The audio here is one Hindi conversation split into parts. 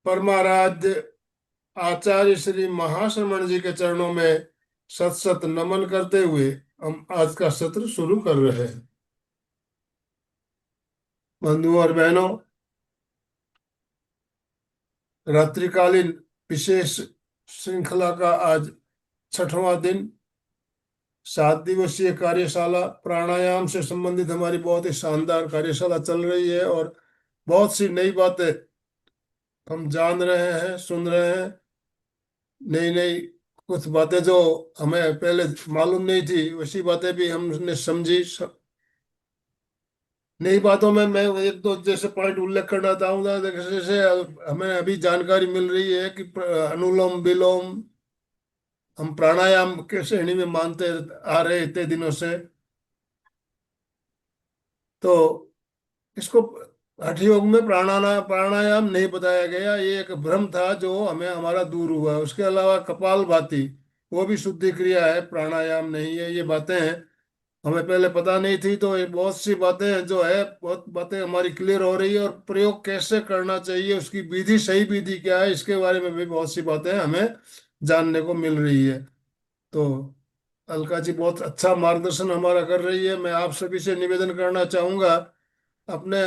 परमाराध्य आचार्य श्री महाश्रमण जी के चरणों में सत सत नमन करते हुए हम आज का सत्र शुरू कर रहे हैं। बंधुओं और बहनों, रात्रिकालीन विशेष श्रृंखला का आज 6वां दिन। 7 दिवसीय कार्यशाला प्राणायाम से संबंधित हमारी बहुत ही शानदार कार्यशाला चल रही है और बहुत सी नई बातें हम जान रहे हैं, सुन रहे हैं। नई नई कुछ बातें जो हमें पहले मालूम नहीं थी, वैसी बातें भी हमने समझी। नई बातों में मैं एक दो जैसे पॉइंट उल्लेख करना चाहूंगा। जैसे हमें अभी जानकारी मिल रही है कि अनुलोम विलोम हम प्राणायाम के श्रेणी में मानते आ रहे इतने दिनों से, तो इसको हठ योग में प्राणायाम नहीं बताया गया। ये एक भ्रम था जो हमें हमारा दूर हुआ। उसके अलावा कपालभाति वो भी शुद्धि क्रिया है, प्राणायाम नहीं है। ये बातें हैं, हमें पहले पता नहीं थी। तो ये बहुत सी बातें हैं जो है, बहुत बातें हमारी क्लियर हो रही है। और प्रयोग कैसे करना चाहिए, उसकी विधि, सही विधि क्या है, इसके बारे में भी बहुत सी बातें हमें जानने को मिल रही है। तो अलका जी बहुत अच्छा मार्गदर्शन हमारा कर रही है। मैं आप सभी से निवेदन करना चाहूंगा, अपने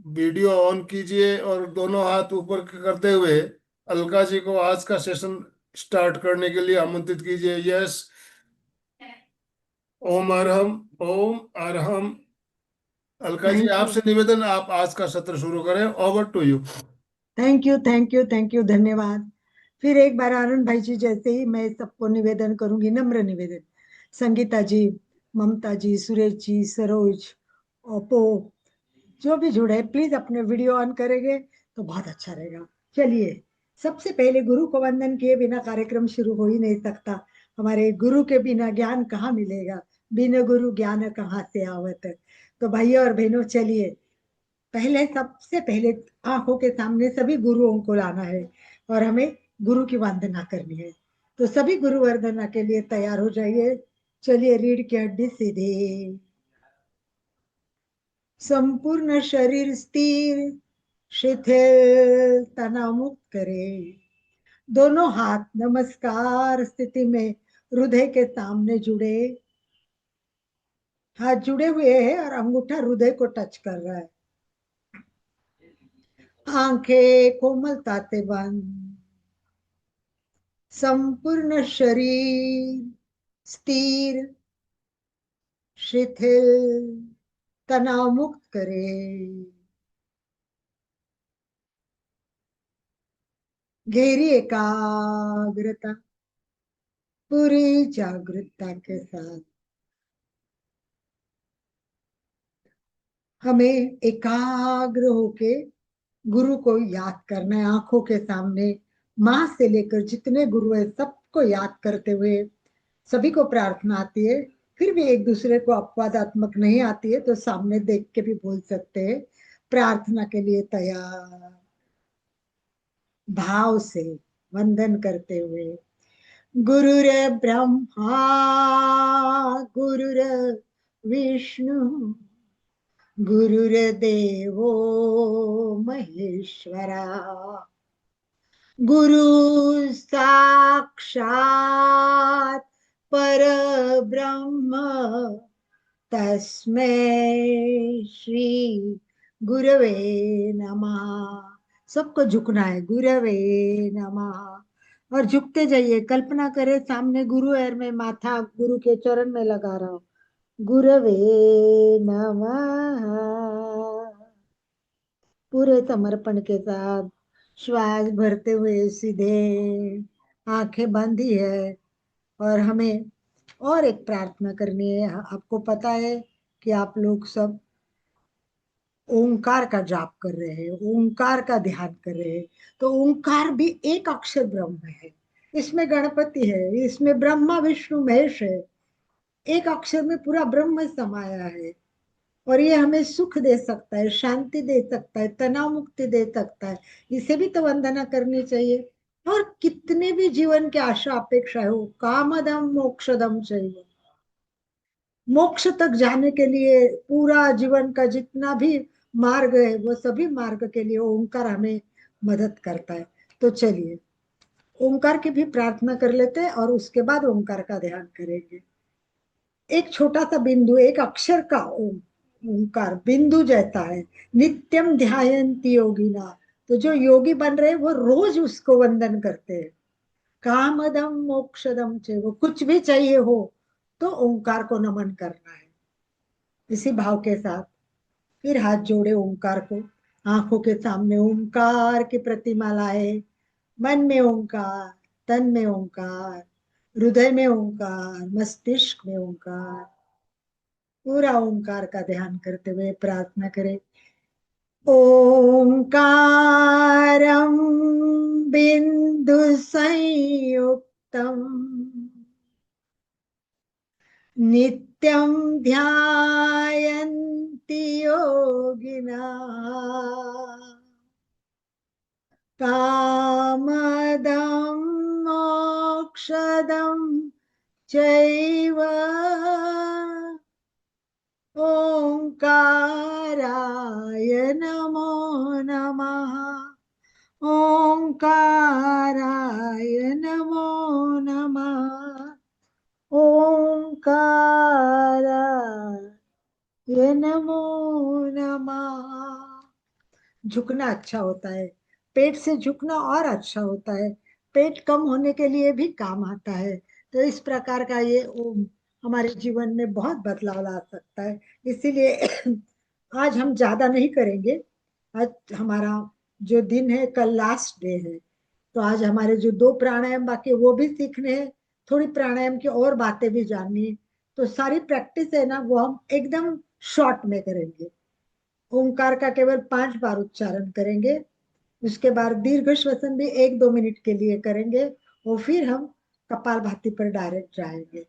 वीडियो ऑन कीजिए और दोनों हाथ ऊपर करते हुए अलका जी को आज का सेशन स्टार्ट करने के लिए आमंत्रित कीजिए। Yes, Om Arham, Om Arham. Alka ji thank you, आपसे निवेदन, आप आज का सत्र शुरू करें। Over to you. Thank you, thank you, thank you, धन्यवाद। फिर एक बार आनंद भाई जी जैसे ही मैं सबको निवेदन करूंगी, नम्र निवेदन। संगीता जी, ममता जी, सुरेश जी, सरोज, ओप्पो, जो भी जुड़े, प्लीज अपने वीडियो ऑन करेंगे तो बहुत अच्छा रहेगा। चलिए, सबसे पहले गुरु को वंदन किए बिना कार्यक्रम शुरू हो ही नहीं सकता। हमारे गुरु के बिना ज्ञान कहाँ मिलेगा, बिना गुरु ज्ञान कहाँ से आवत। तो भाइयों और बहनों, चलिए, पहले सबसे पहले आंखों के सामने सभी गुरुओं को लाना है और हमें गुरु की वंदना करनी है। तो सभी गुरु वंदना के लिए तैयार हो जाइए। चलिए, रीढ़ की हड्डी सीधे, संपूर्ण शरीर स्थिर, शिथिल, तनाव मुक्त करे। दोनों हाथ नमस्कार स्थिति में हृदय के सामने जुड़े। हाथ जुड़े हुए हैं और अंगूठा हृदय को टच कर रहा है। आंखें कोमलता से बंद, संपूर्ण शरीर स्थिर, शिथिल, तनाव मुक्त करे। गहरी एकाग्रता, पूरी जागरूकता के साथ हमें एकाग्र होके गुरु को याद करना है। आंखों के सामने माँ से लेकर जितने गुरु है सबको याद करते हुए, सभी को प्रार्थना आती है, फिर भी एक दूसरे को अपवादात्मक नहीं आती है तो सामने देख के भी बोल सकते हैं। प्रार्थना के लिए तैयार, भाव से वंदन करते हुए। गुरुर ब्रह्मा, गुरुर विष्णु, गुरुर्देवो महेश्वरा, गुरु साक्षात पर ब्रह्म, तस्मै श्री गुरवे नमः। सबको झुकना है, गुरवे नमः। और झुकते जाइए। कल्पना करें सामने गुरु है, मैं माथा गुरु के चरण में लगा रहा हूँ। गुरवे नमः, पूरे समर्पण के साथ श्वास भरते हुए सीधे आंखें बंदी है। और हमें और एक प्रार्थना करनी है। आपको पता है कि आप लोग सब ओंकार का जाप कर रहे हैं, ओंकार का ध्यान कर रहे हैं। तो ओंकार भी एक अक्षर ब्रह्म है। इसमें गणपति है, इसमें ब्रह्मा विष्णु महेश है। एक अक्षर में पूरा ब्रह्म समाया है। और ये हमें सुख दे सकता है, शांति दे सकता है, तनाव मुक्ति दे सकता है। इसे भी तो वंदना करनी चाहिए। और कितने भी जीवन की आशा अपेक्षा हो, कामदम मोक्षदम चाहिए, मोक्ष तक जाने के लिए पूरा जीवन का जितना भी मार्ग है, वो सभी मार्ग के लिए ओंकार हमें मदद करता है। तो चलिए ओंकार की भी प्रार्थना कर लेते हैं और उसके बाद ओंकार का ध्यान करेंगे। एक छोटा सा बिंदु, एक अक्षर का ओम, ओंकार बिंदु जैसा है। नित्यम ध्यायन्ति योगिना, तो जो योगी बन रहे हैं वो रोज उसको वंदन करते हैं। कामदम मोक्षदम चे, वो कुछ भी चाहिए हो तो ओंकार को नमन करना है। इसी भाव के साथ फिर हाथ जोड़े ओंकार को, आंखों के सामने ओंकार की प्रतिमा लाए। मन में ओंकार, तन में ओंकार, हृदय में ओंकार, मस्तिष्क में ओंकार, पूरा ओंकार का ध्यान करते हुए प्रार्थना करें। ओंकारम बिंदु संयुक्तम नित्यं ध्यायन्ति योगिना कामदं मोक्षदं चैव ओंकाराय नमो नमः। ओंकाराय नमो नमः। ओंकाराय नमो नमः। झुकना अच्छा होता है, पेट से झुकना और अच्छा होता है। पेट कम होने के लिए भी काम आता है। तो इस प्रकार का ये ओम हमारे जीवन में बहुत बदलाव ला सकता है। इसीलिए आज हम ज्यादा नहीं करेंगे। आज हमारा जो दिन है, कल लास्ट डे है। तो आज हमारे जो 2 प्राणायाम बाकी है, वो भी सीखने हैं। थोड़ी प्राणायाम की और बातें भी जाननी है। तो सारी प्रैक्टिस है ना, वो हम एकदम शॉर्ट में करेंगे। ओंकार का केवल 5 बार उच्चारण करेंगे। उसके बाद दीर्घ श्वसन भी 1-2 मिनट के लिए करेंगे। और फिर हम कपालभाति पर डायरेक्ट जाएंगे।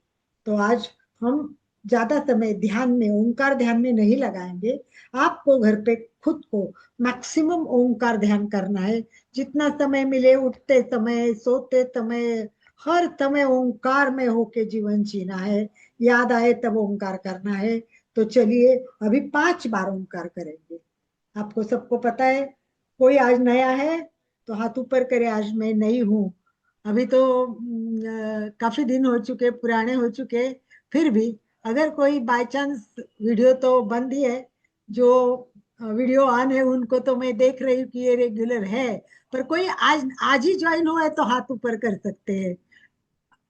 तो आज हम ज्यादा समय ध्यान में, ओंकार ध्यान में नहीं लगाएंगे। आपको घर पे खुद को मैक्सिमम ओंकार ध्यान करना है। जितना समय मिले, उठते समय, सोते समय, हर समय ओंकार में होके जीवन जीना है। याद आए तब ओंकार करना है। तो चलिए अभी 5 बार ओंकार करेंगे। आपको सबको पता है। कोई आज नया है तो हाथ ऊपर करे, आज मैं नई हूँ। अभी तो काफी दिन हो चुके, पुराने हो चुके। फिर भी अगर कोई बाय चांस, वीडियो तो बंद ही है, जो वीडियो ऑन है उनको तो मैं देख रही हूँ कि ये रेगुलर है। पर कोई आज आज ही ज्वाइन हुआ है तो हाथ ऊपर कर सकते हैं।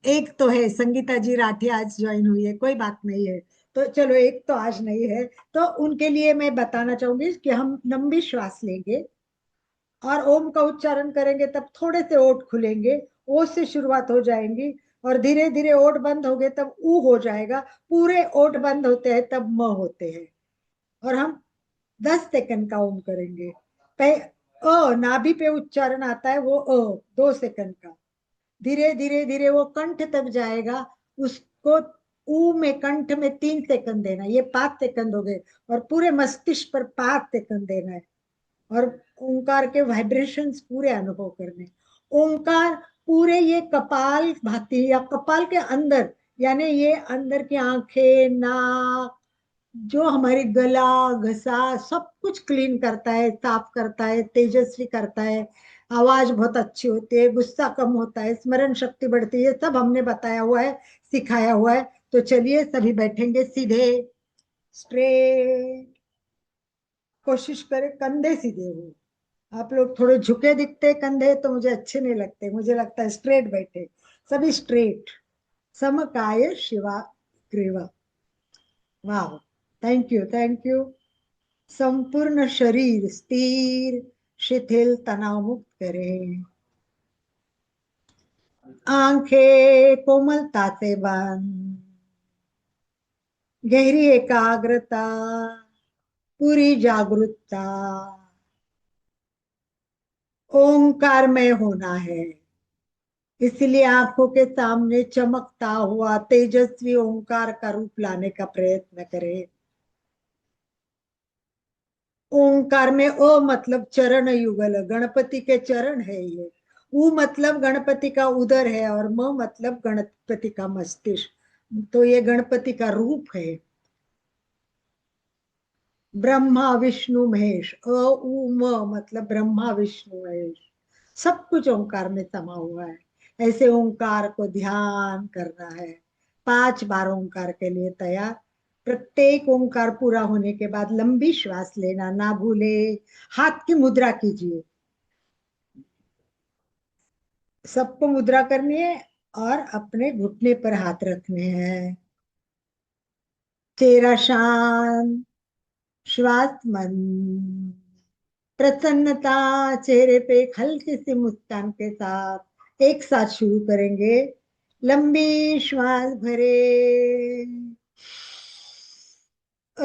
एक तो है संगीता जी राठी, आज ज्वाइन हुई है, कोई बात नहीं है। तो चलो एक तो आज नहीं है। तो उनके लिए मैं बताना चाहूंगी कि हम लंबी श्वास लेंगे और ओम का उच्चारण करेंगे, तब थोड़े से ओठ खुलेंगे। ओ से शुरुआत हो जाएंगी और धीरे धीरे ओठ बंद हो गए तब ऊ हो जाएगा। पूरे ओठ बंद होते हैं तब म होते हैं। और हम 10 सेकंड का ओम करेंगे। नाभि पे उच्चारण आता है वो 2 सेकंड का। धीरे धीरे धीरे वो कंठ तक जाएगा। उसको ऊ में, कंठ में 3 सेकंड देना, ये 5 सेकंड हो गए। और पूरे मस्तिष्क पर 5 सेकंड देना है। और ओंकार के वाइब्रेशंस पूरे अनुभव करने। ओंकार पूरे ये कपाल भाती या कपाल के अंदर, यानी ये अंदर की आंखें, नाक, जो हमारी गला, घसा, सब कुछ क्लीन करता है, साफ करता है, तेजस्वी करता है। आवाज बहुत अच्छी होती है, गुस्सा कम होता है, स्मरण शक्ति बढ़ती है। सब हमने बताया हुआ है, सिखाया हुआ है। तो चलिए सभी बैठेंगे सीधे, स्ट्रेट। कोशिश करें कंधे सीधे हो। आप लोग थोड़े झुके दिखते कंधे, तो मुझे अच्छे नहीं लगते। मुझे लगता है स्ट्रेट बैठे, सभी स्ट्रेट। समकाय शिवा ग्रीवा। वाह, थैंक यू, थैंक यू। संपूर्ण शरीर स्थिर शिथिल तनाव मुक्त करें। आंखें कोमलता से बंद, गहरी एकाग्रता, पूरी जागरूकता, ओंकार में होना है। इसलिए आंखों के सामने चमकता हुआ तेजस्वी ओंकार का रूप लाने का प्रयत्न करें। ओंकार में ओ मतलब चरण युगल, गणपति के चरण है ये। उ मतलब गणपति का उदर है और म मतलब गणपति का मस्तिष्क। तो ये गणपति का रूप है। ब्रह्मा विष्णु महेश, अ उ म मतलब ब्रह्मा विष्णु महेश, सब कुछ ओंकार में समा हुआ है। ऐसे ओंकार को ध्यान करना है। 5 बार ओंकार के लिए तैयार। प्रत्येक ओंकार पूरा होने के बाद लंबी श्वास लेना ना भूले। हाथ की मुद्रा कीजिए, सबको मुद्रा करनी है और अपने घुटने पर हाथ रखने हैं। चेहरा शांत, श्वास मंद, प्रसन्नता चेहरे पे एक हल्की सी मुस्कान के साथ एक साथ शुरू करेंगे। लंबी श्वास भरे, अ,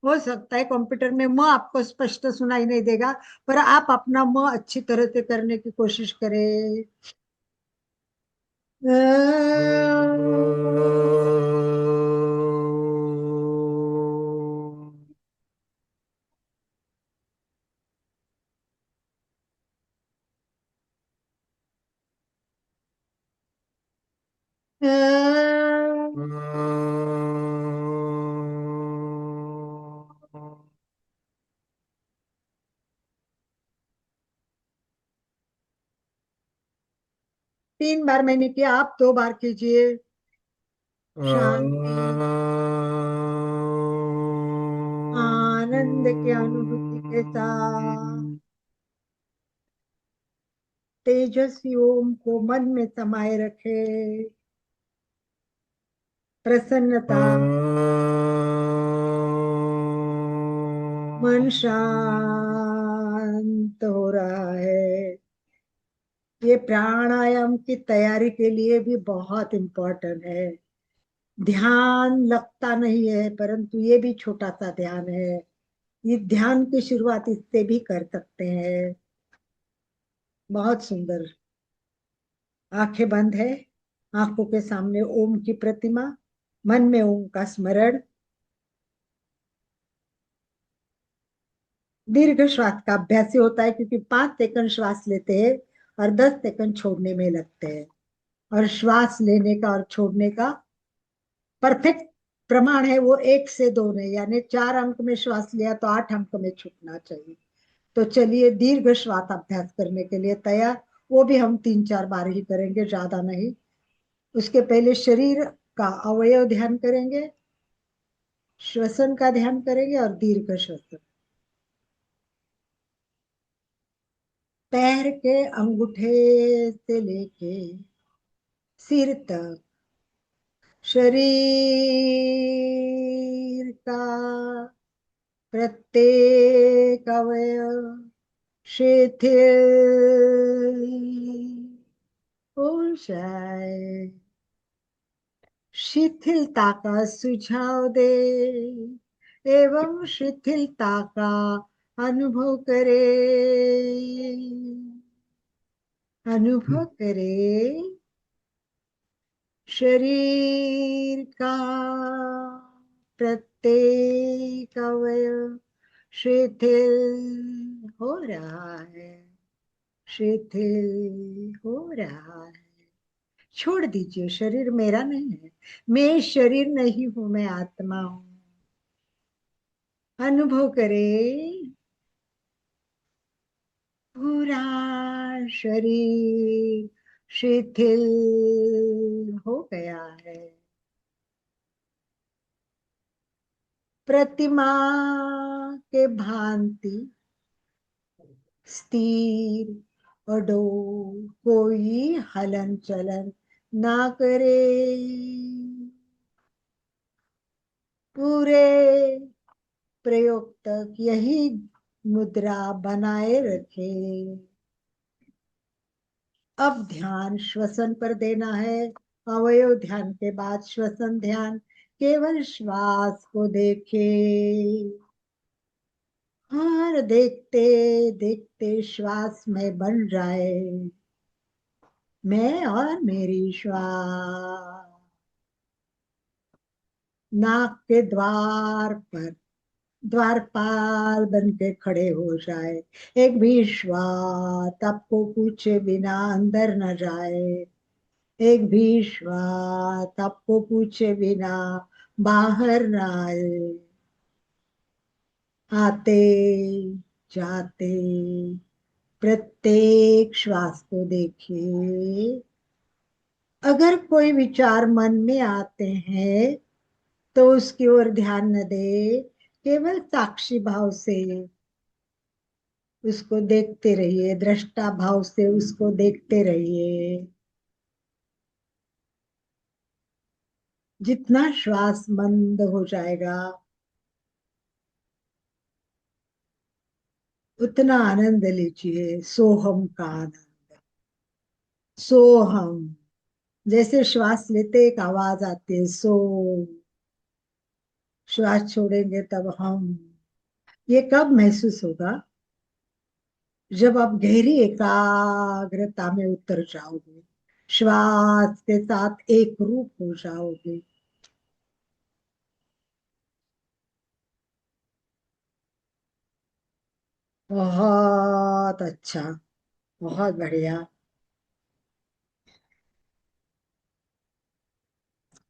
हो सकता है कंप्यूटर में म आपको स्पष्ट सुनाई नहीं देगा, पर आप अपना म अच्छी तरह से करने की कोशिश करें। अ, तीन बार मैंने किया, आप 2 बार कीजिए। शांति, आनंद की अनुभूति के साथ तेजस्वी ओम को मन में समाये रखे। प्रसन्नता, मन शांत हो रहा है। ये प्राणायाम की तैयारी के लिए भी बहुत इम्पोर्टेंट है। ध्यान लगता नहीं है, परंतु ये भी छोटा सा ध्यान है। ये ध्यान की शुरुआत इससे भी कर सकते हैं। बहुत सुंदर। आंखें बंद है, आंखों के सामने ओम की प्रतिमा, मन में ओम का स्मरण। दीर्घ श्वास का अभ्यास होता है, क्योंकि 5 सेकंड श्वास लेते हैं और 10 सेकंड छोड़ने में लगते हैं। और श्वास लेने का और छोड़ने का परफेक्ट प्रमाण है वो 1 से 2 नहीं, यानी 4 अंक में श्वास लिया तो 8 अंक में छूटना चाहिए। तो चलिए दीर्घ श्वास अभ्यास करने के लिए तैयार। वो भी हम 3-4 बार ही करेंगे, ज्यादा नहीं। उसके पहले शरीर का अवयव ध्यान करेंगे, श्वसन का ध्यान करेंगे और दीर्घ श्वसन। पैर के अंगूठे से लेके सिर तक शरीर का प्रत्येक अवयव शिथिल हो जाए। शिथिलता का सुझाव दे एवं शिथिलता का अनुभव करे। अनुभव करे शरीर का प्रत्येक अवयव शिथिल हो रहा है, शिथिल हो रहा है। छोड़ दीजिए, शरीर मेरा नहीं है। मैं शरीर नहीं हूं, मैं आत्मा हूं। अनुभव करे पूरा शरीर शिथिल हो गया है। प्रतिमा के भांति स्थिर अडोल, कोई हलन चलन ना करे। पूरे प्रयोग तक यही मुद्रा बनाए रखे। अब ध्यान श्वसन पर देना है। अवयव ध्यान के बाद श्वसन ध्यान। केवल श्वास को देखे और देखते देखते श्वास में बन जाए मैं और मेरी श्वास। नाक के द्वार पर द्वारपाल बन के खड़े हो जाए। एक भी श्वास आपको पूछे बिना अंदर न जाए। एक भी श्वास आपको पूछे बिना बाहर न आए। आते जाते प्रत्येक श्वास को देखिए। अगर कोई विचार मन में आते हैं तो उसकी ओर ध्यान न दे, केवल साक्षी भाव से उसको देखते रहिए, दृष्टा भाव से उसको देखते रहिए। जितना श्वास मंद हो जाएगा उतना आनंद लीजिए, सोहम का आनंद। सोहम, जैसे श्वास लेते एक आवाज आती है सो, श्वास छोड़ेंगे तब हम। ये कब महसूस होगा? जब आप गहरी एकाग्रता में उतर जाओगे, श्वास के साथ एक रूप हो जाओगे। बहुत अच्छा, बहुत बढ़िया।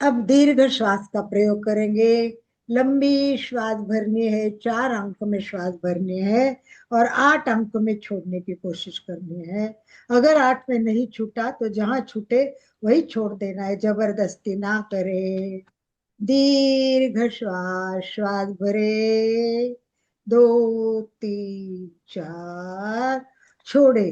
अब दीर्घ श्वास का प्रयोग करेंगे। लंबी श्वास भरनी है, 4 अंक में श्वास भरनी है और 8 अंक में छोड़ने की कोशिश करनी है। अगर 8 में नहीं छूटा तो जहां छूटे वही छोड़ देना है, जबरदस्ती ना करे। दीर्घ श्वास, श्वास भरे, 2 3 4, छोड़े,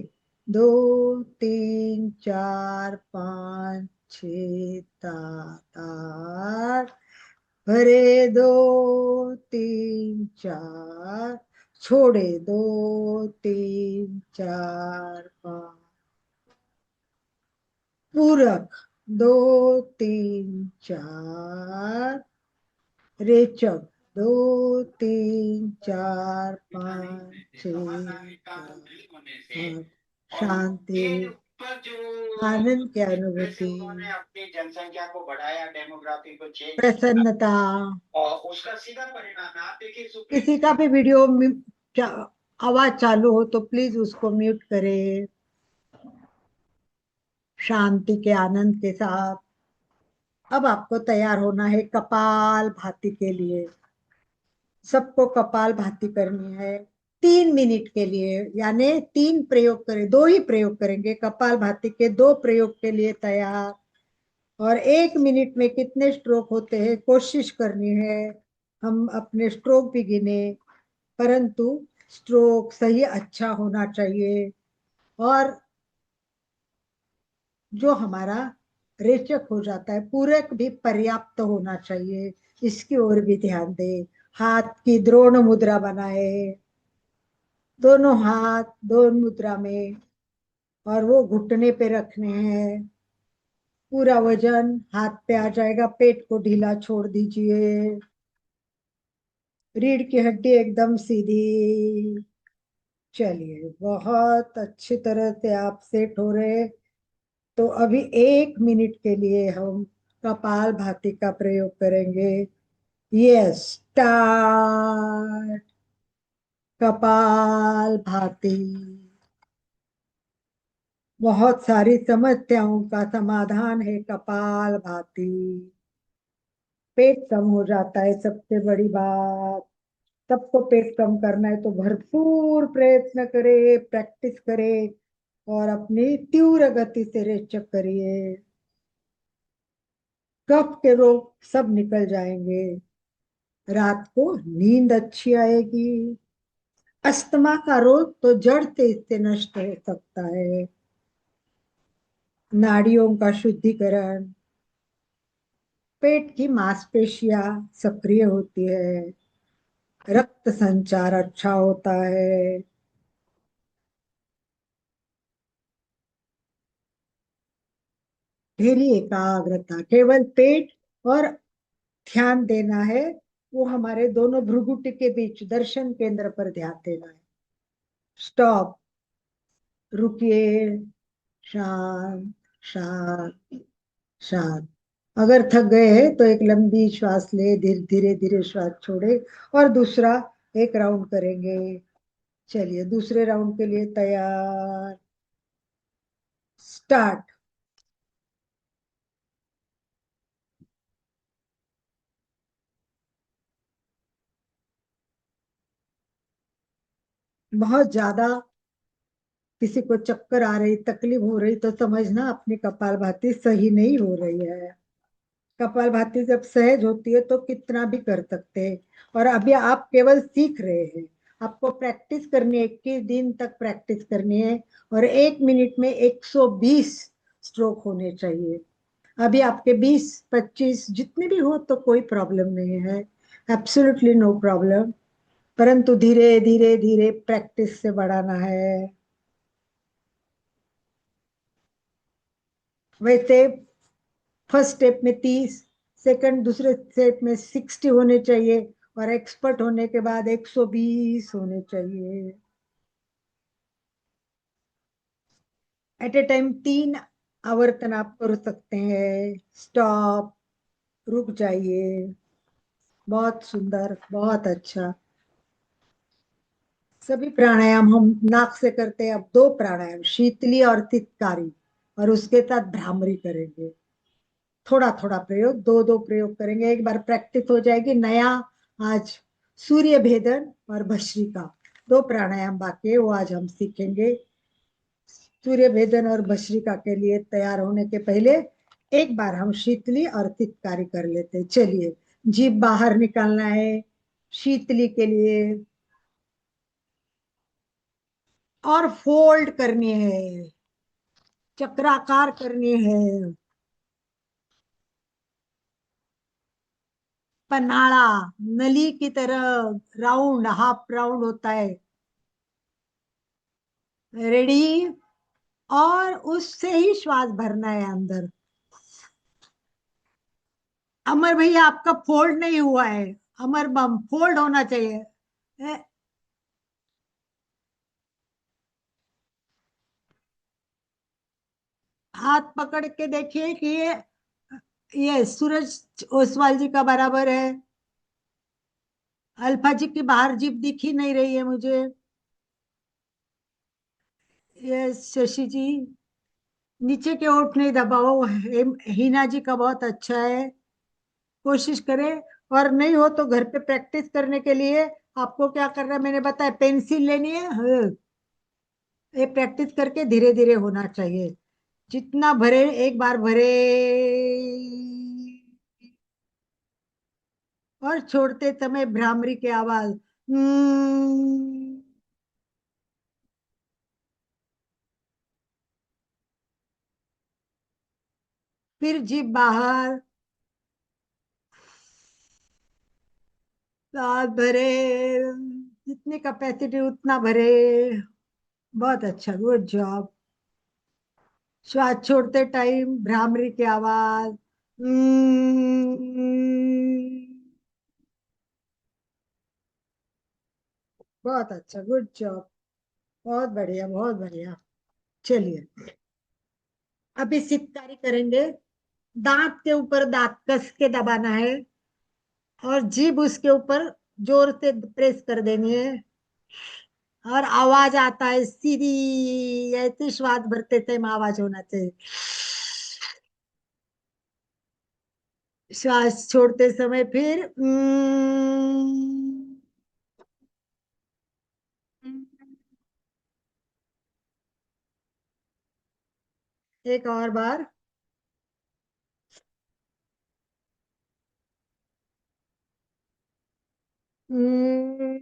2 3 4 5 6 7 8, भरे, 2 3 4, छोड़े, 2 3 4 5, पूरक, 2 3 4, रेचक, 2 3 4 5 6 7 8, शांति, आनंद की अनुभूति, अपनी जनसंख्या को बढ़ाया, डेमोग्राफी को चेंज, प्रसन्नता। और उसका सीधा परिणाम है। आप देखिए किसी का भी वीडियो आवाज चालू हो तो प्लीज उसको म्यूट करें। शांति के आनंद के साथ अब आपको तैयार होना है कपाल भाती के लिए। सबको कपाल भाती करनी है 3 मिनट के लिए, यानी 3 प्रयोग करें, 2 ही प्रयोग करेंगे कपाल भाती के। 2 प्रयोग के लिए तैयार। और 1 मिनट में कितने स्ट्रोक होते हैं कोशिश करनी है। हम अपने स्ट्रोक भी गिने, परंतु स्ट्रोक सही अच्छा होना चाहिए और जो हमारा रेचक हो जाता है पूरक भी पर्याप्त होना चाहिए। इसकी ओर भी ध्यान दे। हाथ की द्रोण मुद्रा बनाए, दोनों हाथ दोनों मुद्रा में, और वो घुटने पे रखने हैं। पूरा वजन हाथ पे आ जाएगा, पेट को ढीला छोड़ दीजिए। रीढ़ की हड्डी एकदम सीधी। चलिए, बहुत अच्छी तरह से आप सेट हो रहे। तो अभी 1 मिनट के लिए हम कपाल भाती का प्रयोग करेंगे। Yes, start. कपाल भाती बहुत सारी समस्याओं का समाधान है। कपाल भाती, पेट कम हो जाता है सबसे बड़ी बात। सबको पेट कम करना है तो भरपूर प्रयत्न करे, प्रैक्टिस करे और अपनी तीव्र गति से रेचक करिए। कफ के रोग सब निकल जाएंगे। रात को नींद अच्छी आएगी। अस्थमा का रोग तो जड़ से इससे नष्ट हो सकता है। नाड़ियों का शुद्धिकरण, पेट की मांसपेशियां सक्रिय होती है, रक्त संचार अच्छा होता है। गहरी एकाग्रता, केवल पेट और ध्यान देना है। वो हमारे दोनों भ्रुकुटी के बीच दर्शन केंद्र पर ध्यान देना है। स्टॉप, रुकिए, शांत, शांत, शांत। अगर थक गए हैं तो एक लंबी श्वास ले, धीरे धीरे धीरे श्वास छोड़े और दूसरा एक राउंड करेंगे। चलिए दूसरे राउंड के लिए तैयार, स्टार्ट। बहुत ज्यादा किसी को चक्कर आ रही, तकलीफ हो रही तो समझना अपनी कपालभाति सही नहीं हो रही है। कपालभाति जब सहज होती है तो कितना भी कर सकते हैं। और अभी आप केवल सीख रहे हैं, आपको प्रैक्टिस करनी है, 21 दिन तक प्रैक्टिस करनी है। और 1 मिनट में 120 स्ट्रोक होने चाहिए। अभी आपके 20-25 जितने भी हो तो कोई प्रॉब्लम नहीं है, एब्सोल्युटली नो प्रॉब्लम। परंतु धीरे धीरे धीरे प्रैक्टिस से बढ़ाना है। वैसे फर्स्ट स्टेप में 30, सेकंड दूसरे स्टेप में 60 होने चाहिए, और एक्सपर्ट होने के बाद 120 होने चाहिए। एट ए टाइम 3 आवर्तन आप कर सकते हैं। स्टॉप, रुक जाइए। बहुत सुंदर, बहुत अच्छा। सभी प्राणायाम हम नाक से करते हैं। अब 2 प्राणायाम, शीतली और तितकारी, और उसके साथ भ्रामरी करेंगे। थोड़ा थोड़ा प्रयोग, दो दो प्रयोग करेंगे, एक बार प्रैक्टिस हो जाएगी। नया आज सूर्य भेदन और भस्त्रिका, 2 प्राणायाम बाकी है, वो आज हम सीखेंगे। सूर्य भेदन और भस्त्रिका के लिए तैयार होने के पहले एक बार हम शीतली और तितकारी कर लेते हैं। चलिए, जीभ बाहर निकालना है शीतली के लिए, और फोल्ड करनी है, चक्राकार करनी है। पनाड़ा, नली की तरह राउंड, हाफ राउंड होता है। रेडी, और उससे ही श्वास भरना है अंदर। अमर भैया आपका फोल्ड नहीं हुआ है। अमर बम फोल्ड होना चाहिए। ए, हाथ पकड़ के देखिए कि ये सूरज ओसवाल जी का बराबर है। अल्फा जी की बाहर जीभ दिखी नहीं रही है मुझे। ये शशि जी, नीचे के ओठ नहीं दबाओ। हिना जी का बहुत अच्छा है, कोशिश करें। और नहीं हो तो घर पे प्रैक्टिस करने के लिए आपको क्या करना है मैंने बताया, पेंसिल लेनी है। ये प्रैक्टिस करके धीरे धीरे होना चाहिए। जितना भरे, एक बार भरे और छोड़ते समय भ्रामरी की आवाज। फिर जीभ बाहर, सांस भरे, जितनी कैपेसिटी उतना भरे। बहुत अच्छा, गुड जॉब। श्वास छोड़ते टाइम भ्रामरी की आवाज। बहुत अच्छा, गुड जॉब। बहुत बढ़िया, बहुत बढ़िया। चलिए, अभी सितकारी करेंगे। दांत के ऊपर दांत कस के दबाना है, और जीभ उसके ऊपर जोर से प्रेस कर देनी है। और आवाज आता है सीधी, ऐसी श्वास भरते थे आवाज होना चाहिए। श्वास छोड़ते समय फिर एक और बार। हम्म,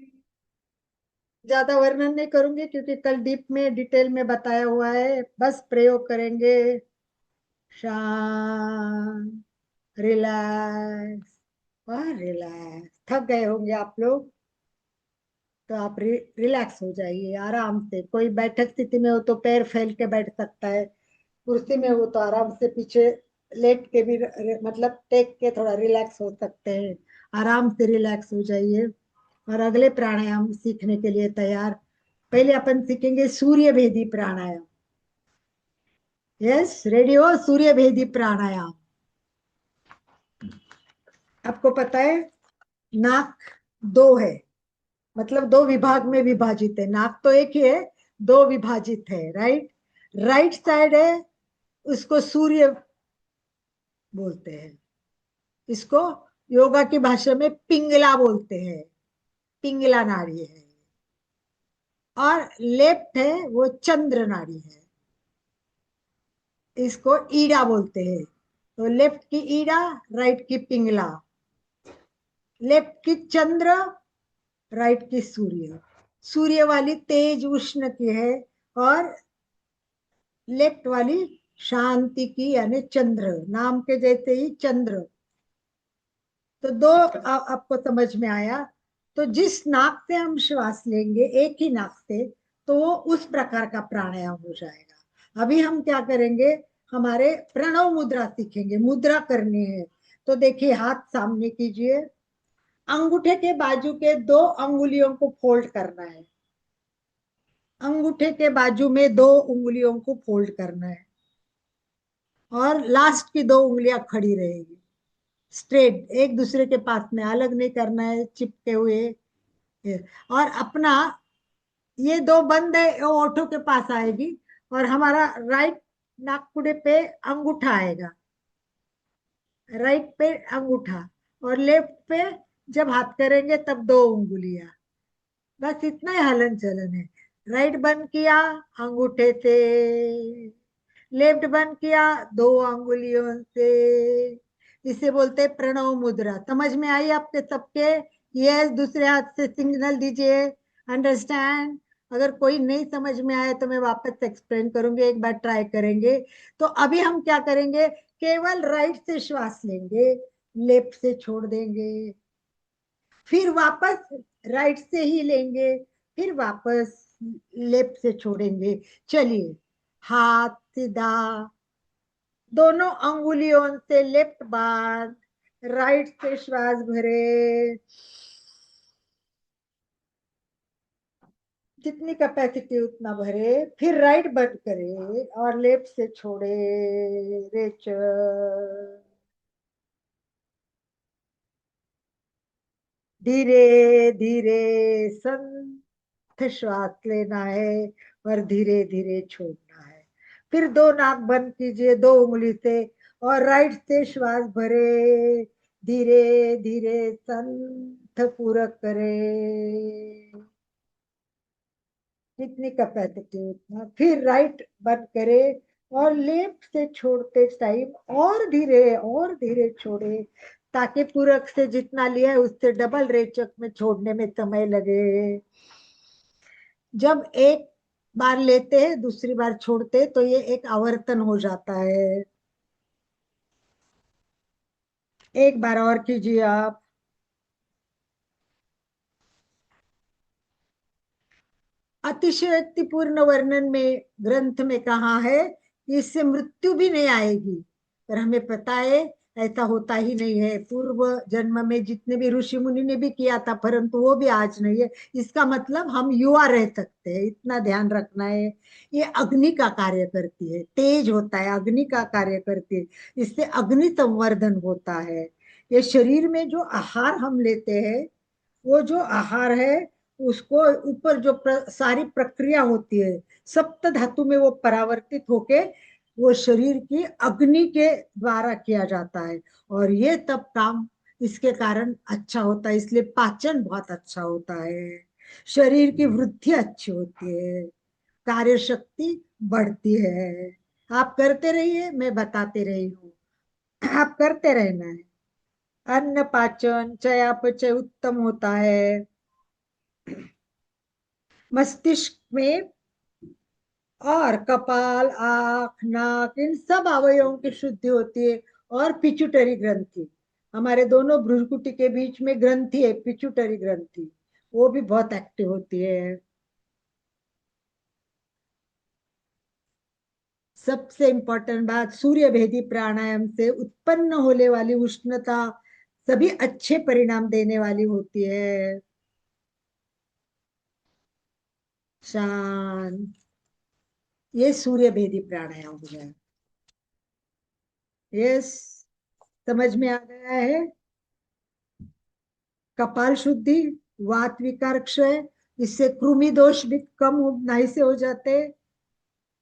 ज्यादा वर्णन नहीं करूंगी क्योंकि कल डीप में डिटेल में बताया हुआ है, बस प्रयोग करेंगे। शांत, रिलैक्स और रिलैक्स। थक गए होंगे आप लोग, तो आप रिलैक्स हो जाइए आराम से। कोई बैठक स्थिति में हो तो पैर फैल के बैठ सकता है, कुर्सी में हो तो आराम से पीछे लेट के भी मतलब टेक के थोड़ा रिलैक्स हो सकते हैं। आराम से रिलैक्स हो जाइए और अगले प्राणायाम सीखने के लिए तैयार। पहले अपन सीखेंगे सूर्य भेदी प्राणायाम। यस, रेडी हो? सूर्य भेदी प्राणायाम। आपको पता है नाक दो है, मतलब दो विभाग में विभाजित है। नाक तो एक ही है, दो विभाजित है, राइट। राइट साइड है, उसको सूर्य बोलते हैं। इसको योगा की भाषा में पिंगला बोलते हैं, पिंगला नाड़ी है। और लेफ्ट है वो चंद्र नाड़ी है, इसको ईड़ा बोलते हैं। तो लेफ्ट की ईड़ा, राइट की पिंगला। लेफ्ट की चंद्र, राइट की सूर्य। सूर्य वाली तेज उष्ण की है और लेफ्ट वाली शांति की, यानी चंद्र, नाम के जैसे ही चंद्र। तो दो आपको समझ में आया। तो जिस नाक से हम श्वास लेंगे, एक ही नाक से, तो वो उस प्रकार का प्राणायाम हो जाएगा। अभी हम क्या करेंगे, हमारे प्रणव मुद्रा सीखेंगे, मुद्रा करनी है। तो देखिए, हाथ सामने कीजिए, अंगूठे के बाजू के दो अंगुलियों को फोल्ड करना है। अंगूठे के बाजू में दो उंगलियों को फोल्ड करना है और लास्ट की दो उंगलियां खड़ी रहेगी, स्ट्रेट, एक दूसरे के पास में, अलग नहीं करना है चिपके हुए। और अपना ये दो बंद है, वो ओठों के पास आएगी और हमारा राइट नाकपुड़े पे अंगूठा आएगा, राइट पे अंगूठा, और लेफ्ट पे जब हाथ करेंगे तब दो उंगलियां। बस इतना ही हलन चलन है। राइट बंद किया अंगूठे से, लेफ्ट बंद किया दो अंगुलियों से। इसे बोलते हैं प्रणव मुद्रा। समझ में आई आपके सबके? यस, दूसरे हाथ से सिग्नल दीजिए, अंडरस्टैंड। अगर कोई नहीं समझ में आए तो मैं वापस एक्सप्लेन करूंगी, एक बार ट्राई करेंगे। तो अभी हम क्या करेंगे, केवल राइट से श्वास लेंगे, लेफ्ट से छोड़ देंगे, फिर वापस राइट से ही लेंगे, फिर वापस लेफ्ट से छोड़ेंगे। चलिए, हाथ सीधा, दोनों अंगुलियों से लेफ्ट बार, राइट से श्वास भरे, जितनी कैपेसिटी उतना भरे, फिर राइट बंद करे और लेफ्ट से छोड़े। रेचल, धीरे धीरे संथ श्वास लेना है और धीरे धीरे छोड़ना है। फिर दो नाक बंद कीजिए दो उंगली से और राइट से श्वास भरे, धीरे धीरे संथ पूरक करे, जितनी कैपेसिटी उतना। फिर राइट बंद करे और लेफ्ट से छोड़ते टाइम और धीरे छोड़े, ताकि पूरक से जितना लिया है उससे डबल रेचक में छोड़ने में समय लगे। जब एक बार लेते हैं दूसरी बार छोड़ते तो ये एक आवर्तन हो जाता है। एक बार और कीजिए आप। अतिशयोक्तिपूर्ण वर्णन में ग्रंथ में कहा है कि इससे मृत्यु भी नहीं आएगी, पर हमें पता है ऐसा होता ही नहीं है। पूर्व जन्म में जितने भी ऋषि मुनि ने भी किया था, परंतु वो भी आज नहीं है। इसका मतलब हम युवा रह सकते हैं, इतना ध्यान रखना है। ये अग्नि का कार्य करती है, तेज होता है, अग्नि का कार्य करती है, इससे अग्नि संवर्धन होता है। ये शरीर में जो आहार हम लेते हैं, वो जो आहार है उसको ऊपर जो सारी प्रक्रिया होती है, सप्त धातु में वो परावर्तित होके वो शरीर की अग्नि के द्वारा किया जाता है। और ये तब काम इसके कारण अच्छा होता है, इसलिए पाचन बहुत अच्छा होता है, शरीर की वृद्धि अच्छी होती है, कार्य शक्ति बढ़ती है। आप करते रहिए, मैं बताते रही हूँ, आप करते रहना है। अन्न पाचन चयापचय उत्तम होता है। मस्तिष्क में और कपाल, आंख, नाक, इन सब अवयवों की शुद्धि होती है। और पिट्यूटरी ग्रंथि, हमारे दोनों भ्रुकुटी के बीच में ग्रंथि है पिट्यूटरी ग्रंथि, वो भी बहुत एक्टिव होती है। सबसे इंपॉर्टेंट बात, सूर्य भेदी प्राणायाम से उत्पन्न होने वाली उष्णता सभी अच्छे परिणाम देने वाली होती है। शांत, ये सूर्य भेदी प्राणायाम हो गया। यस, समझ में आ गया है। कपाल शुद्धि, वात विकार क्षय, इससे कृमि दोष भी कम नहीं से हो जाते।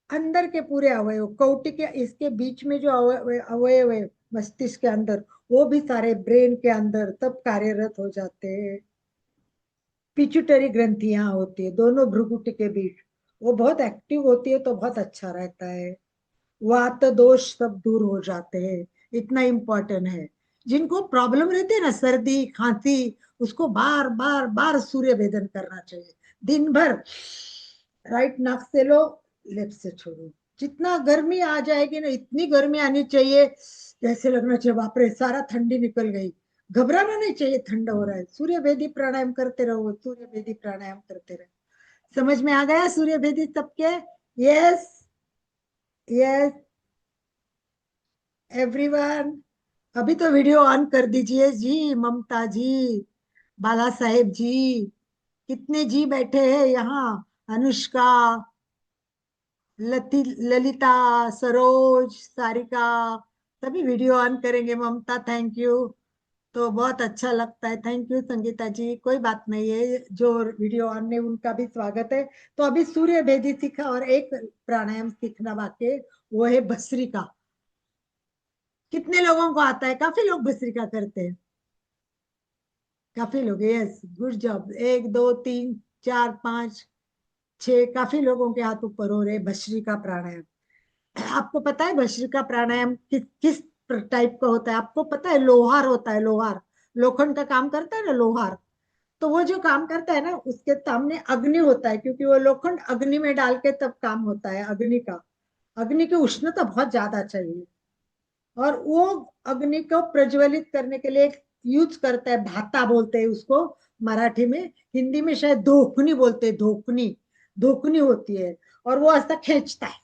अंदर के पूरे अवयव, कौटि के इसके बीच में जो अवयव है मस्तिष्क के अंदर, वो भी सारे ब्रेन के अंदर तब कार्यरत हो जाते हैं। पिट्यूटरी ग्रंथियां होती है दोनों भ्रुकुटी के बीच, वो बहुत एक्टिव होती है तो बहुत अच्छा रहता है। वात दोष सब दूर हो जाते हैं, इतना इम्पोर्टेंट है। जिनको प्रॉब्लम रहती है ना, सर्दी खांसी, उसको बार बार बार सूर्य भेदन करना चाहिए दिन भर। राइट नाक से लो, लेफ्ट से छोड़ो। जितना गर्मी आ जाएगी ना, इतनी गर्मी आनी चाहिए जैसे लगना चाहिए बाप रे सारा ठंडी निकल गई। घबराना नहीं चाहिए, ठंडा हो रहा है, सूर्य भेदी प्राणायाम करते रहो, सूर्य भेदी प्राणायाम करते रहो। समझ में आ गया सूर्य भेदी सबके? Yes, yes everyone. अभी तो वीडियो ऑन कर दीजिए जी। ममता जी, बाला साहेब जी, कितने जी बैठे हैं यहाँ। अनुष्का, ललिता, सरोज, सारिका, सभी वीडियो ऑन करेंगे। ममता थैंक यू, तो बहुत अच्छा लगता है। थैंक यू संगीता जी, कोई बात नहीं है, जो वीडियो ऑन है उनका भी स्वागत है। तो अभी सूर्य भेदी सीखा और एक प्राणायाम सीखना बाकी है, वो है भस्त्रिका। कितने लोगों को आता है? काफी लोग भस्त्रिका करते हैं, काफी लोग। Yes, good job. एक दो तीन चार पांच छह, काफी लोगों के हाथ ऊपर हो रहे। भस्त्रिका प्राणायाम, आपको पता है भस्त्रिका प्राणायाम किस किस टाइप का होता है? आपको पता है? लोहार होता है, लोहार, लोखंड का काम करता है ना लोहार। तो वो जो काम करता है ना, उसके सामने अग्नि होता है, क्योंकि वो लोखंड अग्नि में डाल के तब काम होता है। अग्नि का, अग्नि की उष्णता बहुत ज्यादा चाहिए। और वो अग्नि को प्रज्वलित करने के लिए यूज करता है, भाता बोलते हैं उसको मराठी में। हिंदी में शायद धोकनी बोलते हैं, धोकनी, धोकनी होती है। और वो ऐसा खींचता है,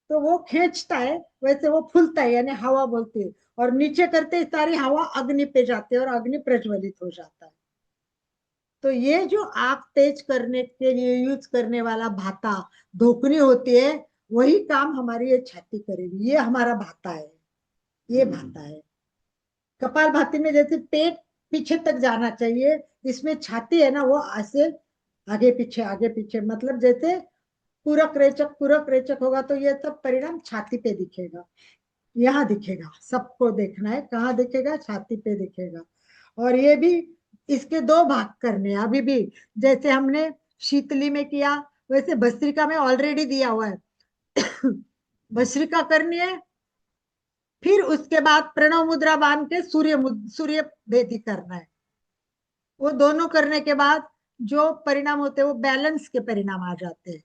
तो वो खींचता है, वैसे वो फूलता है, यानी हवा बोलती है। और नीचे करते ही सारी हवा अग्नि पे जाती है और अग्नि प्रज्वलित हो जाता है। तो ये जो आग तेज करने के लिए यूज करने वाला भाता, धोकनी होती है, वही काम हमारी ये छाती करेगी। ये हमारा भाता है, ये भाता है। कपाल भाती में जैसे पेट पीछे तक जाना चाहिए, इसमें छाती है ना, वो ऐसे आगे पीछे, मतलब जैसे पूरक रेचक होगा तो ये सब परिणाम छाती पे दिखेगा। यहाँ दिखेगा, सबको देखना है, कहाँ दिखेगा? छाती पे दिखेगा। और ये भी, इसके दो भाग करने हैं अभी भी। जैसे हमने शीतली में किया, वैसे भस्त्रिका में ऑलरेडी दिया हुआ है। भस्त्रिका करनी है, फिर उसके बाद प्रणव मुद्रा बांध के सूर्य भेदी करना है। वो दोनों करने के बाद जो परिणाम होते हैं वो बैलेंस के परिणाम आ जाते हैं।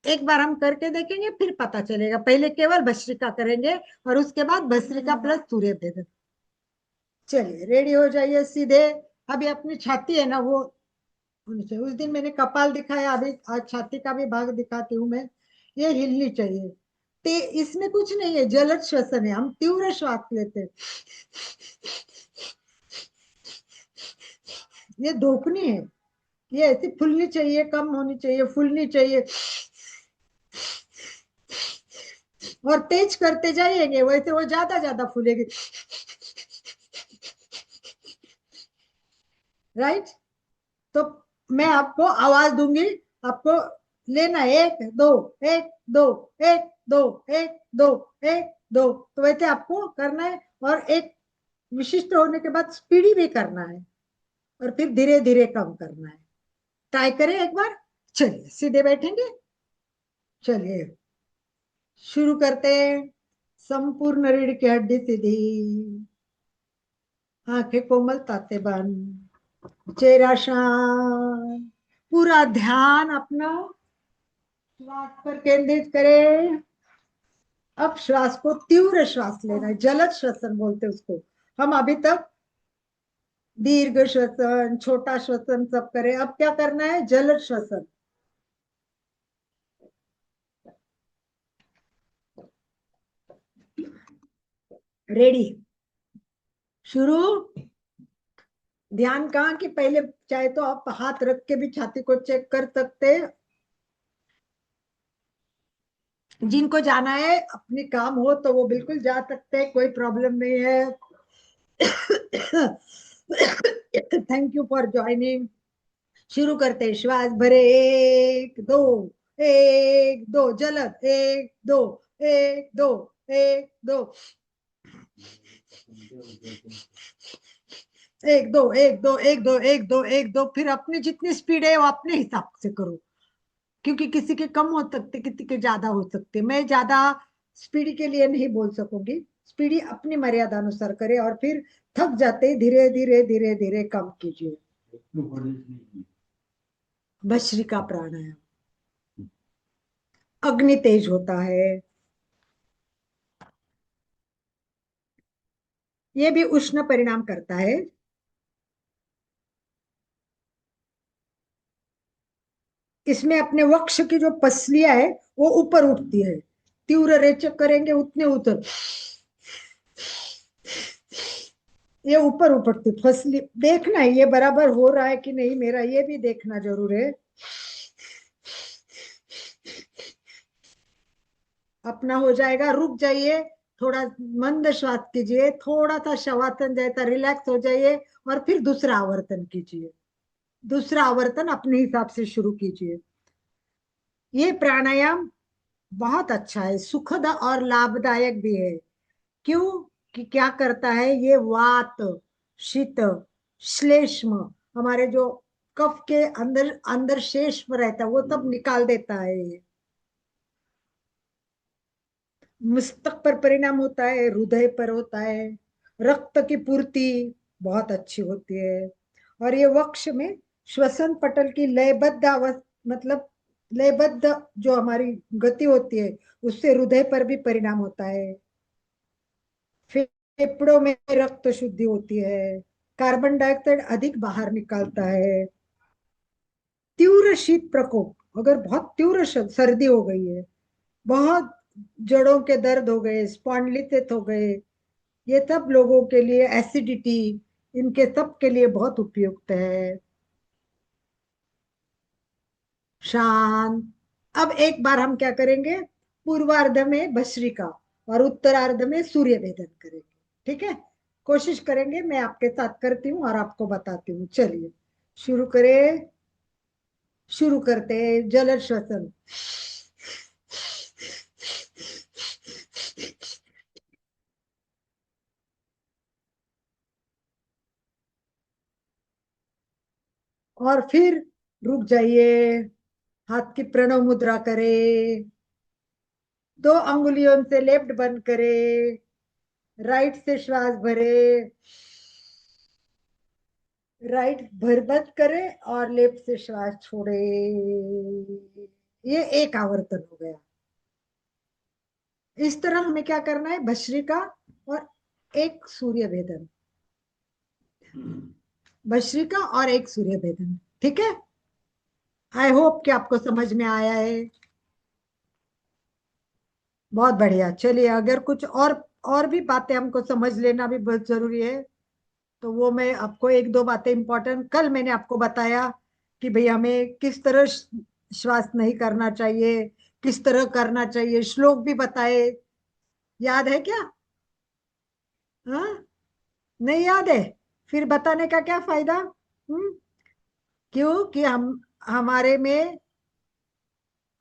एक बार हम करके देखेंगे, फिर पता चलेगा। पहले केवल भस्त्रिका करेंगे और उसके बाद भस्त्रिका प्लस सूर्य भेद। चलिए रेडी हो जाइए सीधे। अभी अपनी छाती है ना, वो होनी चाहिए। उस दिन मैंने कपाल दिखाया, अभी आज छाती का भी भाग दिखाती हूँ मैं। ये हिलनी चाहिए। ते इसमें कुछ नहीं है, जलद श्वसन है, हम तीव्र श्वास लेते हैं। ये धोपनी है, ये ऐसी फूलनी चाहिए, कम होनी चाहिए, फूलनी चाहिए। और तेज करते जाइएंगे वैसे वो ज्यादा ज्यादा फूलेगी। राइट? तो मैं आपको आवाज दूंगी, आपको लेना है, एक दो, एक दो, एक दो, एक दो, एक दो, तो वैसे आपको करना है। और एक विशिष्ट होने के बाद स्पीडी भी करना है, और फिर धीरे धीरे कम करना है। ट्राई करें एक बार। चलिए सीधे बैठेंगे। चलिए शुरू करते हैं। संपूर्ण रीढ़ की हड्डी सीधी, आंखें कोमलता से बंद, चेहरा शांत, पूरा ध्यान अपना श्वास पर केंद्रित करें। अब श्वास को तीव्र श्वास लेना है, जलद श्वसन बोलते हैं उसको। हम अभी तक दीर्घ श्वसन, छोटा श्वसन सब करें, अब क्या करना है, जलद श्वसन। रेडी, शुरू। ध्यान कहाँ कि पहले चाहे तो आप हाथ रख के भी छाती को चेक कर सकते हैं। जिनको जाना है अपने काम हो तो वो बिल्कुल जा सकते हैं, कोई प्रॉब्लम नहीं है। Thank you for joining. शुरू करते हैं, श्वास भरे, एक दो जलद, एक दो, एक दो, एक दो, एक दो, एक दो, एक दो, एक दो, एक दो। फिर अपनी जितनी स्पीड है वो अपने हिसाब से करो, क्योंकि किसी के कम हो सकते, किसी के ज्यादा हो सकते। मैं ज्यादा स्पीड के लिए नहीं बोल सकूंगी, स्पीड अपनी मर्यादा अनुसार करे, और फिर थक जाते धीरे धीरे धीरे धीरे कम कीजिए। भस्त्रिका प्राणायाम, अग्नि तेज होता है, ये भी उष्ण परिणाम करता है। इसमें अपने वक्ष की जो पसलियां है वो ऊपर उठती है, तीव्र रेचक करेंगे उतने उतर, ये ऊपर उठती फसली। देखना है ये बराबर हो रहा है कि नहीं मेरा, ये भी देखना जरूर है। अपना हो जाएगा, रुक जाइए, थोड़ा मंद श्वास कीजिए, थोड़ा सा शवासन जैसा रिलैक्स हो जाइए, और फिर दूसरा आवर्तन कीजिए। दूसरा आवर्तन अपने हिसाब से शुरू कीजिए। ये प्राणायाम बहुत अच्छा है, सुखद और लाभदायक भी है। क्यों कि क्या करता है ये, वात, शीत, श्लेष्म, हमारे जो कफ के अंदर अंदर शेष में रहता है वो सब निकाल देता है ये। मस्तक पर परिणाम होता है, हृदय पर होता है, रक्त की पूर्ति बहुत अच्छी होती है। और ये वक्ष में श्वसन पटल की लयबद्ध मतलब लयबद्ध जो हमारी गति होती है उससे हृदय पर भी परिणाम होता है। फेफड़ों में रक्त शुद्धि होती है, कार्बन डाइऑक्साइड अधिक बाहर निकालता है। तीव्र शीत प्रकोप, अगर बहुत तीव्र सर्दी हो गई है, बहुत जड़ों के दर्द हो गए, स्पॉन्डिलिटिस हो गए, ये सब लोगों के लिए, एसिडिटी, इनके सब के लिए बहुत उपयुक्त है। शांत। अब एक बार हम क्या करेंगे, पूर्वार्ध में भस्त्रिका और उत्तरार्ध में सूर्य भेदन करेंगे, ठीक है। कोशिश करेंगे, मैं आपके साथ करती हूँ और आपको बताती हूँ। चलिए शुरू करें, शुरू करते हैं, जल श्वसन। और फिर रुक जाइए, हाथ की प्रणव मुद्रा करें, दो अंगुलियों से लेफ्ट बंद करे, राइट से श्वास भरे, राइट भर बंद करे और लेफ्ट से श्वास छोड़े। ये एक आवर्तन हो गया। इस तरह हमें क्या करना है, भस्त्रिका और एक सूर्य भेदन, भस्त्रिका और एक सूर्य भेदन, ठीक है। आई होप कि आपको समझ में आया है। बहुत बढ़िया। चलिए, अगर कुछ और भी बातें हमको समझ लेना भी बहुत जरूरी है, तो वो मैं आपको एक दो बातें इंपॉर्टेंट, कल मैंने आपको बताया कि भाई हमें किस तरह श्वास नहीं करना चाहिए, किस तरह करना चाहिए, श्लोक भी बताए, याद है क्या? हाँ, नहीं याद है? फिर बताने का क्या फायदा? क्यों कि हम हमारे में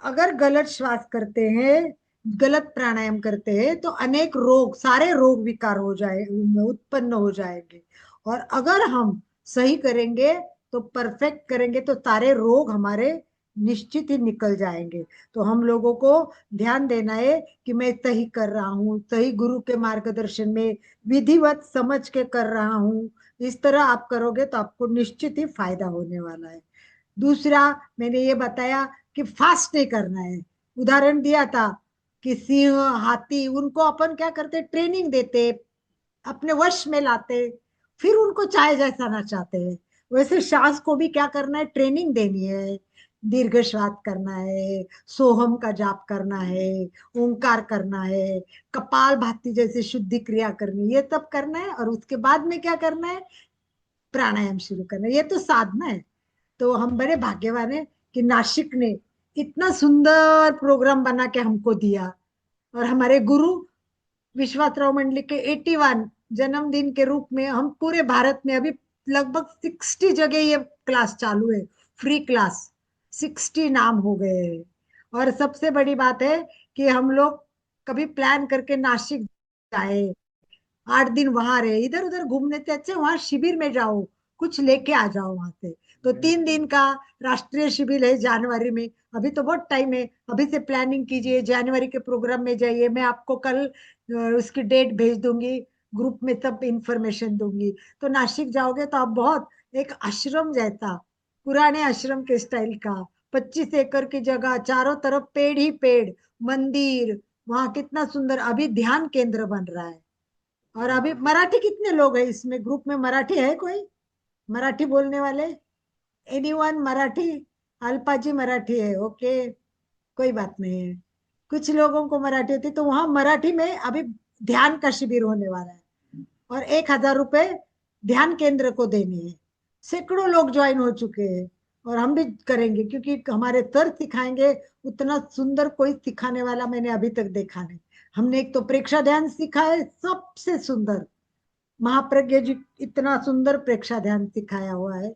अगर गलत श्वास करते हैं, गलत प्राणायाम करते हैं, तो अनेक रोग, सारे रोग विकार हो जाए, उत्पन्न हो जाएंगे। और अगर हम सही करेंगे, तो परफेक्ट करेंगे, तो सारे रोग हमारे निश्चित ही निकल जाएंगे। तो हम लोगों को ध्यान देना है कि मैं सही कर रहा हूँ, सही गुरु के मार्गदर्शन में विधिवत समझ के कर रहा हूँ। इस तरह आप करोगे तो आपको निश्चित ही फायदा होने वाला है। दूसरा, मैंने ये बताया कि फास्ट नहीं करना है। उदाहरण दिया था कि सिंह, हाथी, उनको अपन क्या करते, ट्रेनिंग देते, अपने वश में लाते, फिर उनको चाहे जैसा ना चाहते हैं। वैसे श्वास को भी क्या करना है, ट्रेनिंग देनी है। दीर्घ श्वास करना है, सोहम का जाप करना है, ओंकार करना है, कपाल भाती जैसे शुद्धि क्रिया करनी है, ये सब करना है। और उसके बाद में क्या करना है, प्राणायाम शुरू करना है। ये तो साधना है। तो हम बड़े भाग्यवान है कि नासिक ने इतना सुंदर प्रोग्राम बना के हमको दिया। और हमारे गुरु विश्वासराव मंडली के 81 जन्मदिन के रूप में हम पूरे भारत में अभी लगभग 60 जगह ये क्लास चालू है, फ्री क्लास। 60 नाम हो गए हैं। और सबसे बड़ी बात है कि हम लोग कभी प्लान करके नासिक जाए, 8 दिन वहां रहे, इधर उधर घूमने से अच्छे वहां शिविर में जाओ, कुछ लेके आ जाओ वहां से। तो 3 दिन का राष्ट्रीय शिविर है जनवरी में। अभी तो बहुत टाइम है, अभी से प्लानिंग कीजिए, जनवरी के प्रोग्राम में जाइए। मैं आपको कल उसकी डेट भेज दूंगी, ग्रुप में सब इंफॉर्मेशन दूंगी। तो नासिक जाओगे तो आप बहुत एक आश्रम जैसा, पुराने आश्रम के स्टाइल का, 25 एकड़ की जगह, चारों तरफ पेड़ ही पेड़, मंदिर, वहां कितना सुंदर अभी ध्यान केंद्र बन रहा है। और अभी मराठी कितने लोग हैं इसमें, ग्रुप में मराठी है कोई, मराठी बोलने वाले? एनीवन मराठी? अल्पाजी मराठी है, ओके, कोई बात नहीं है। कुछ लोगों को मराठी होती, तो वहां मराठी में अभी ध्यान का शिविर होने वाला है। और 1,000 रुपए ध्यान केंद्र को देने हैं। सैकड़ों लोग ज्वाइन हो चुके हैं। और हम भी करेंगे, क्योंकि हमारे सर सिखाएंगे, उतना सुंदर कोई सिखाने वाला मैंने अभी तक देखा नहीं। हमने एक तो प्रेक्षा ध्यान सीखा है, सबसे सुंदर, महाप्रज्ञ जी इतना सुंदर प्रेक्षा ध्यान सिखाया हुआ है।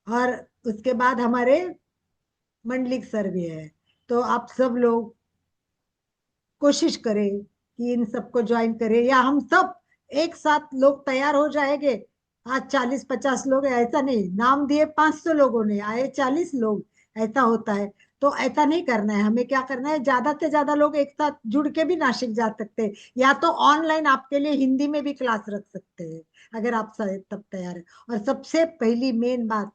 और उसके बाद हमारे मंडलिक सर भी है। तो आप सब लोग कोशिश करें कि इन सबको ज्वाइन करें, या हम सब एक साथ लोग तैयार हो जाएंगे। आज 40-50 लोग हैं, ऐसा नहीं, नाम दिए 500 लोगों ने, आए 40 लोग, ऐसा होता है। तो ऐसा नहीं करना है, हमें क्या करना है, ज्यादा से ज्यादा लोग एक साथ जुड़ के भी नासिक जा सकते हैं। या तो ऑनलाइन आपके लिए हिंदी में भी क्लास रख सकते हैं, अगर आप तब तैयार है। और सबसे पहली मेन बात,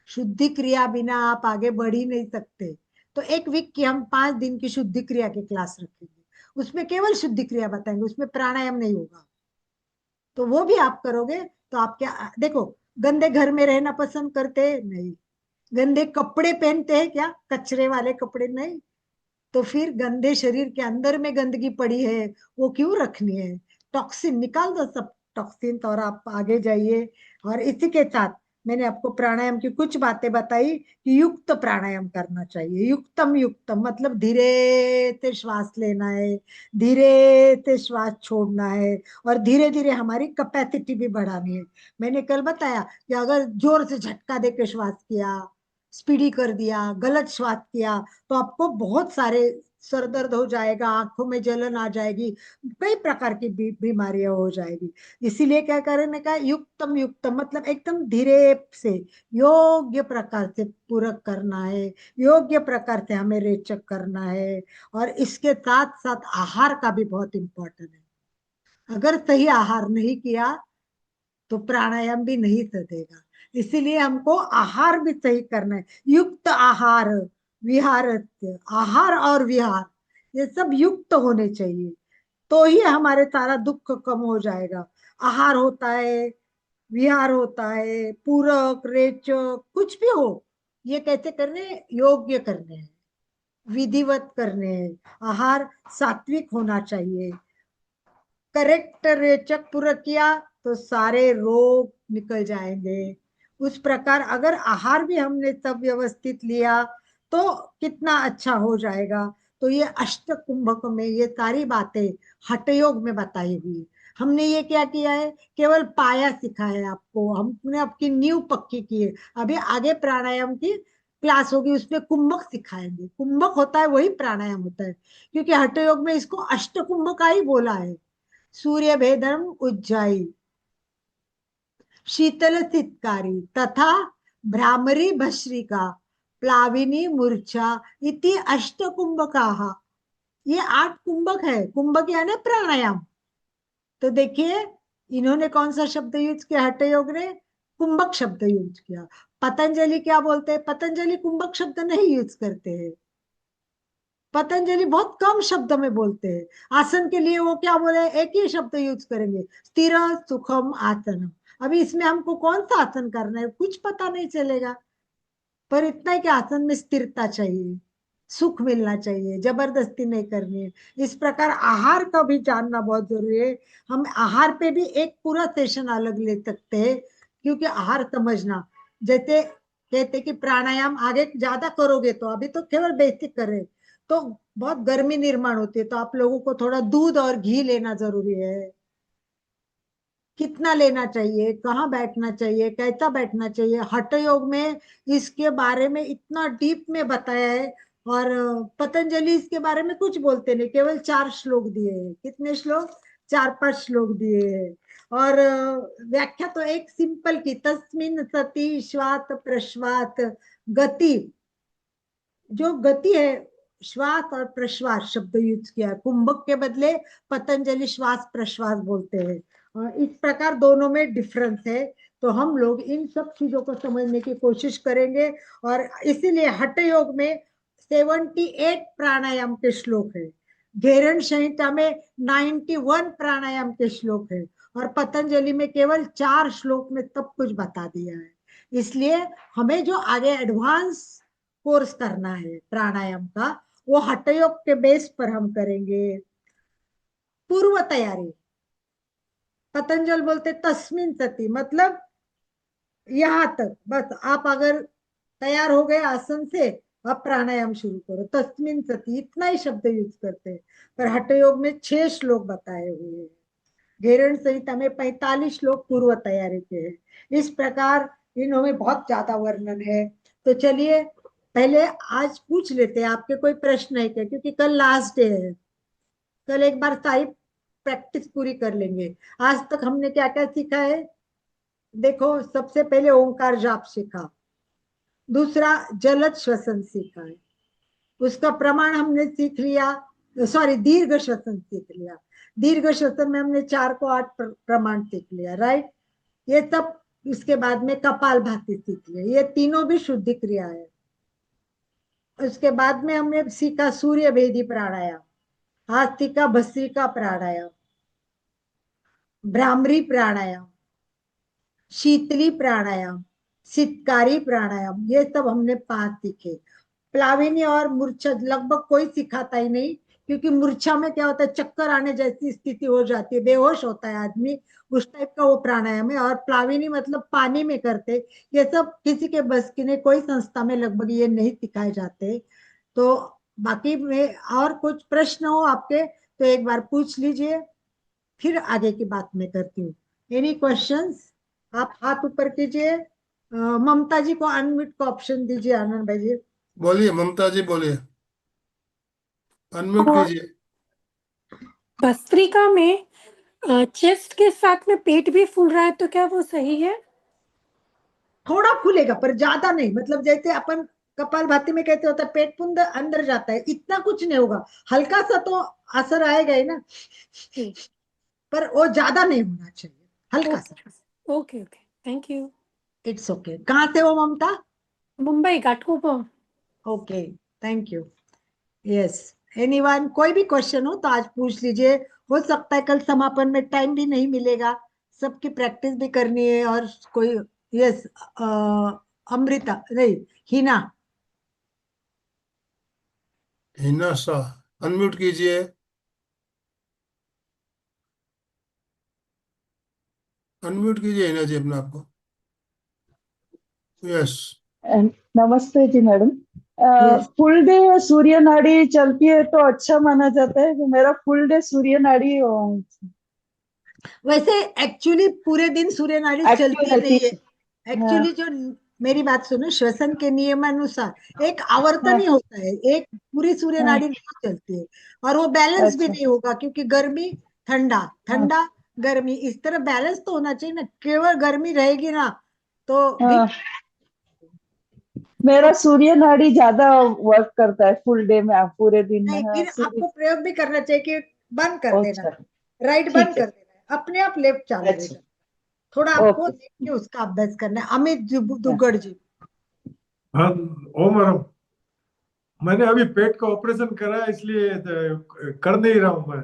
शुद्धि क्रिया बिना आप आगे बढ़ ही नहीं सकते। तो 1 वीक की हम 5 दिन की शुद्धि क्रिया की क्लास रखेंगे, उसमें केवल शुद्धि क्रिया बताएंगे, उसमें प्राणायाम नहीं होगा। तो वो भी आप करोगे तो आप क्या, देखो, गंदे घर में रहना पसंद करते हैं? नहीं। गंदे कपड़े पहनते हैं क्या, कचरे वाले कपड़े? नहीं। तो फिर गंदे शरीर के अंदर में गंदगी पड़ी है, वो क्यों रखनी है? टॉक्सिन निकाल दो, सब टॉक्सिन, तो और आप आगे जाइए। और इसी के साथ मैंने आपको प्राणायाम की कुछ बातें बताई कि युक्त प्राणायाम करना चाहिए। युक्तम युक्तम मतलब धीरे से श्वास लेना है, धीरे से श्वास छोड़ना है, और धीरे धीरे हमारी कैपेसिटी भी बढ़ानी है। मैंने कल बताया कि अगर जोर से झटका दे के श्वास किया, स्पीडी कर दिया, गलत श्वास किया, तो आपको बहुत सारे सर दर्द हो जाएगा, आंखों में जलन आ जाएगी, कई प्रकार की बीमारियां हो जाएगी। इसीलिए क्या करने का, युक्तम युक्तम मतलब एकदम धीरे से, योग्य प्रकार से पूरक करना है, योग्य प्रकार से हमें रेचक करना है। और इसके साथ साथ आहार का भी बहुत इंपॉर्टेंट है। अगर सही आहार नहीं किया तो प्राणायाम भी नहीं सधेगा। इसीलिए हमको आहार भी सही करना है। युक्त आहार, विहार, आहार और विहार ये सब युक्त होने चाहिए, तो ही हमारे सारा दुख कम हो जाएगा। आहार होता है, विहार होता है, पूरक, रेचक, कुछ भी हो, ये कैसे करने हैं? योग्य करने हैं, विधिवत करने हैं। आहार सात्विक होना चाहिए, करेक्ट रेचक पूरक किया तो सारे रोग निकल जाएंगे। उस प्रकार अगर आहार भी हमने सब व्यवस्थित लिया तो कितना अच्छा हो जाएगा। तो ये अष्ट कुंभक में ये सारी बातें हठ योग में बताई हुई। हमने ये क्या किया है, केवल पाया सिखाया है आपको, हमने आपकी नींव पक्की की है। अभी आगे प्राणायाम की क्लास होगी, उसमें कुंभक सिखाएंगे। कुंभक होता है वही प्राणायाम होता है, क्योंकि हठ योग में इसको अष्ट कुंभक का ही बोला है। सूर्य भेदम उज्जाई, शीतल सितकारी तथा भ्रामरी भस्त्रिका, प्लाविनी मूर्छा इति अष्ट कुंभकाः। ये 8 कुंभक है। कुंभक यानी प्राणायाम। तो देखिए इन्होंने कौन सा शब्द यूज किया, हठ योग ने कुंभक शब्द यूज किया। पतंजलि क्या बोलते हैं, पतंजलि कुंभक शब्द नहीं यूज करते हैं। पतंजलि बहुत कम शब्द में बोलते हैं। आसन के लिए वो क्या बोले, एक ही शब्द यूज करेंगे, स्थिर सुखम आसनम। अभी इसमें हमको कौन सा आसन करना है कुछ पता नहीं चलेगा, पर इतना है कि आसन में स्थिरता चाहिए, सुख मिलना चाहिए, जबरदस्ती नहीं करनी है। इस प्रकार आहार का भी जानना बहुत जरूरी है। हम आहार पे भी एक पूरा सेशन अलग ले सकते हैं, क्योंकि आहार समझना, जैसे कहते कि प्राणायाम आगे ज्यादा करोगे तो, अभी तो केवल बेसिक कर रहे हैं, तो बहुत गर्मी निर्माण होती है, तो आप लोगों को थोड़ा दूध और घी लेना जरूरी है। कितना लेना चाहिए, कहाँ बैठना चाहिए, कैसा बैठना चाहिए, हठ योग में इसके बारे में इतना डीप में बताया है। और पतंजलि इसके बारे में कुछ बोलते नहीं, केवल 4 श्लोक दिए हैं। कितने श्लोक, 4-5 श्लोक दिए हैं। और व्याख्या तो एक सिंपल की, तस्मिन सति श्वात प्रश्वात गति। जो गति है, श्वास और प्रश्वास शब्द यूज किया है। कुंभक के बदले पतंजलि श्वास प्रश्वास बोलते हैं। और इस प्रकार दोनों में डिफरेंस है। तो हम लोग इन सब चीजों को समझने की कोशिश करेंगे। और इसीलिए हठ योग में 78 प्राणायाम के श्लोक है। घेरण संहिता में 91 प्राणायाम के श्लोक है। और पतंजलि में केवल 4 श्लोक में सब कुछ बता दिया है। इसलिए हमें जो आगे एडवांस कोर्स करना है प्राणायाम का, वो हठ योग के बेस पर हम करेंगे। पूर्व तैयारी, पतंजल बोलते तस्मिन सति, मतलब यहां तक बस। आप अगर तैयार हो गए आसन से, अब प्राणायाम शुरू करो, तस्मिन सति इतना ही शब्द यूज करते हैं। पर हठ योग में 6 श्लोक बताए हुए हैं। घेरण संहिता में 45 श्लोक पूर्व तैयारी के हैं। इस प्रकार इनों में बहुत ज्यादा वर्णन है। तो चलिए पहले आज पूछ लेते हैं, आपके कोई प्रश्न है क्या, क्योंकि कल लास्ट डे है। कल एक बार सारी प्रैक्टिस पूरी कर लेंगे। आज तक हमने क्या क्या सीखा है, देखो सबसे पहले ओंकार जाप सीखा, दूसरा जलद श्वसन सीखा है, उसका प्रमाण हमने सीख लिया। सॉरी, दीर्घ श्वसन सीख लिया। दीर्घ श्वसन में हमने 4 को 8 प्रमाण सीख लिया, राइट। ये सब, इसके बाद में कपाल भाती सीख लिया, ये तीनों भी शुद्धि क्रिया है। उसके बाद में हमने सीखा सूर्य भेदी प्राणायाम, हास्तिका भस्त्रिका प्राणायाम, भ्रामरी प्राणायाम, शीतली प्राणायाम, शीतकारी प्राणायाम, ये सब हमने 5 सीखे। प्लाविनी और मूर्छा लगभग कोई सिखाता ही नहीं, क्योंकि मूर्छा में क्या होता है, चक्कर आने जैसी स्थिति हो जाती है, बेहोश होता है आदमी, उस टाइप का वो प्राणायाम है। और प्लाविनी मतलब पानी में करते, ये सब किसी के बस की नहीं, कोई संस्था में लगभग ये नहीं सिखाए जाते। तो बाकी में और कुछ प्रश्न हो आपके तो एक बार पूछ लीजिए, फिर आगे की बात मैं करती हूँ। एनी क्वेश्चंस, आप हाथ ऊपर कीजिए। ममता जी को अनम्यूट का ऑप्शन दीजिए, आनंद भाई जी। बोलिए ममता जी, बोलिए, अनम्यूट और कीजिए। भस्त्रिका में चेस्ट के साथ में पेट भी फूल रहा है, तो क्या वो सही है? थोड़ा फूलेगा पर ज्यादा नहीं, मतलब जैसे अपन कपाल भाती में कहते होता है पेट पुंद अंदर जाता है, इतना कुछ नहीं होगा। हल्का सा तो असर आएगा ही ना, जी। पर वो ज्यादा नहीं होना चाहिए, हल्का सा। Okay okay okay, thank you. It's okay. कहाँ से हो Mamta? Mumbai Ghatkopar. Okay, thank you. Yes, anyone, कोई भी क्वेश्चन हो तो आज पूछ लीजिए। हो सकता है कल समापन में टाइम भी नहीं मिलेगा, सबकी प्रैक्टिस भी करनी है। और कोई, यस, अमृता नहीं, हिना। हिना शाह, अनम्यूट कीजिए, अनम्यूट कीजिए हिना जी अपने आप को। यस। नमस्ते जी मैडम। यस, फुल डे सूर्य नाड़ी चलती है तो अच्छा माना जाता है कि मेरा फुल डे सूर्य नाड़ी वैसे एक्चुअली पूरे दिन सूर्य नाड़ी एक्टिव चलती रहती नहीं है। है। हाँ, एक्चुअली जो, मेरी बात सुनो, श्वसन के नियमानुसार एक आवर्तन हाँ, ही होता है, एक पूरी सूर्य हाँ, नाड़ी नहीं चलती है। और वो बैलेंस भी अच्छा, नहीं होगा, क्योंकि गर्मी ठंडा, हाँ, ठंडा गर्मी, इस तरह बैलेंस तो होना चाहिए ना। केवल गर्मी रहेगी ना तो भी, हाँ, मेरा सूर्य नाड़ी ज्यादा वर्क करता है फुल डे में, पूरे दिन में। नहीं, हाँ फिर सूर्य। आपको प्रयोग भी करना चाहिए कि बंद कर देना, अच्छा। राइट ठीक बंद है। कर देना है, अपने आप लेफ्ट चालू हो अच्छा। जाए। थोड़ा आपको ओके। देख के उसका अभ्यास करना है। अमित हाँ। दुग्गड़ जी। हाँ, ओम मैडम, मैंने अभी पेट का ऑपरेशन करा है, इसलिए कर नहीं रहा हूँ मैं।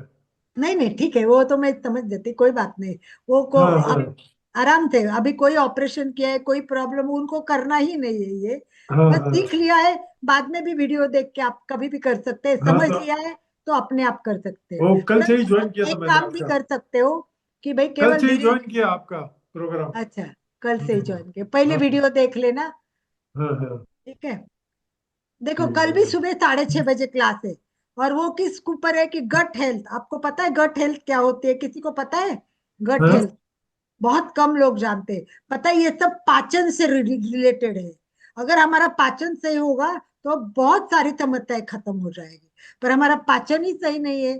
नहीं नहीं, ठीक है, वो तो मैं समझ देती, कोई बात नहीं। वो को हाँ हाँ अभी आराम थे, अभी कोई ऑपरेशन किया है, कोई प्रॉब्लम उनको करना ही नहीं है ये। हाँ बस हाँ सीख लिया है, बाद में भी वीडियो देख के आप कभी भी कर सकते हैं, हाँ। समझ तो लिया है तो अपने आप कर सकते हैं। वो कल से ही परंतु ज्वाइन आप किया था एक मैंने काम भी आपका। कर सकते हो कि भाई कल केवल से ही धीरे। ज्वाइन किया आपका प्रोग्राम। अच्छा, कल से ही हम्म, ज्वाइन किया, पहले हाँ वीडियो देख लेना। हाँ हाँ। ठीक है, देखो ठीक कल है। भी सुबह 6:30 बजे क्लास है। और वो किस ऊपर है कि गट हेल्थ, आपको पता है गट हेल्थ क्या होती है? किसी को पता है गट हाँ, हेल्थ? बहुत कम लोग जानते हैं। पता है, ये सब पाचन से रिलेटेड है। अगर हमारा पाचन सही होगा तो बहुत सारी समस्याएं खत्म हो जाएगी। पर हमारा पाचन ही सही नहीं है,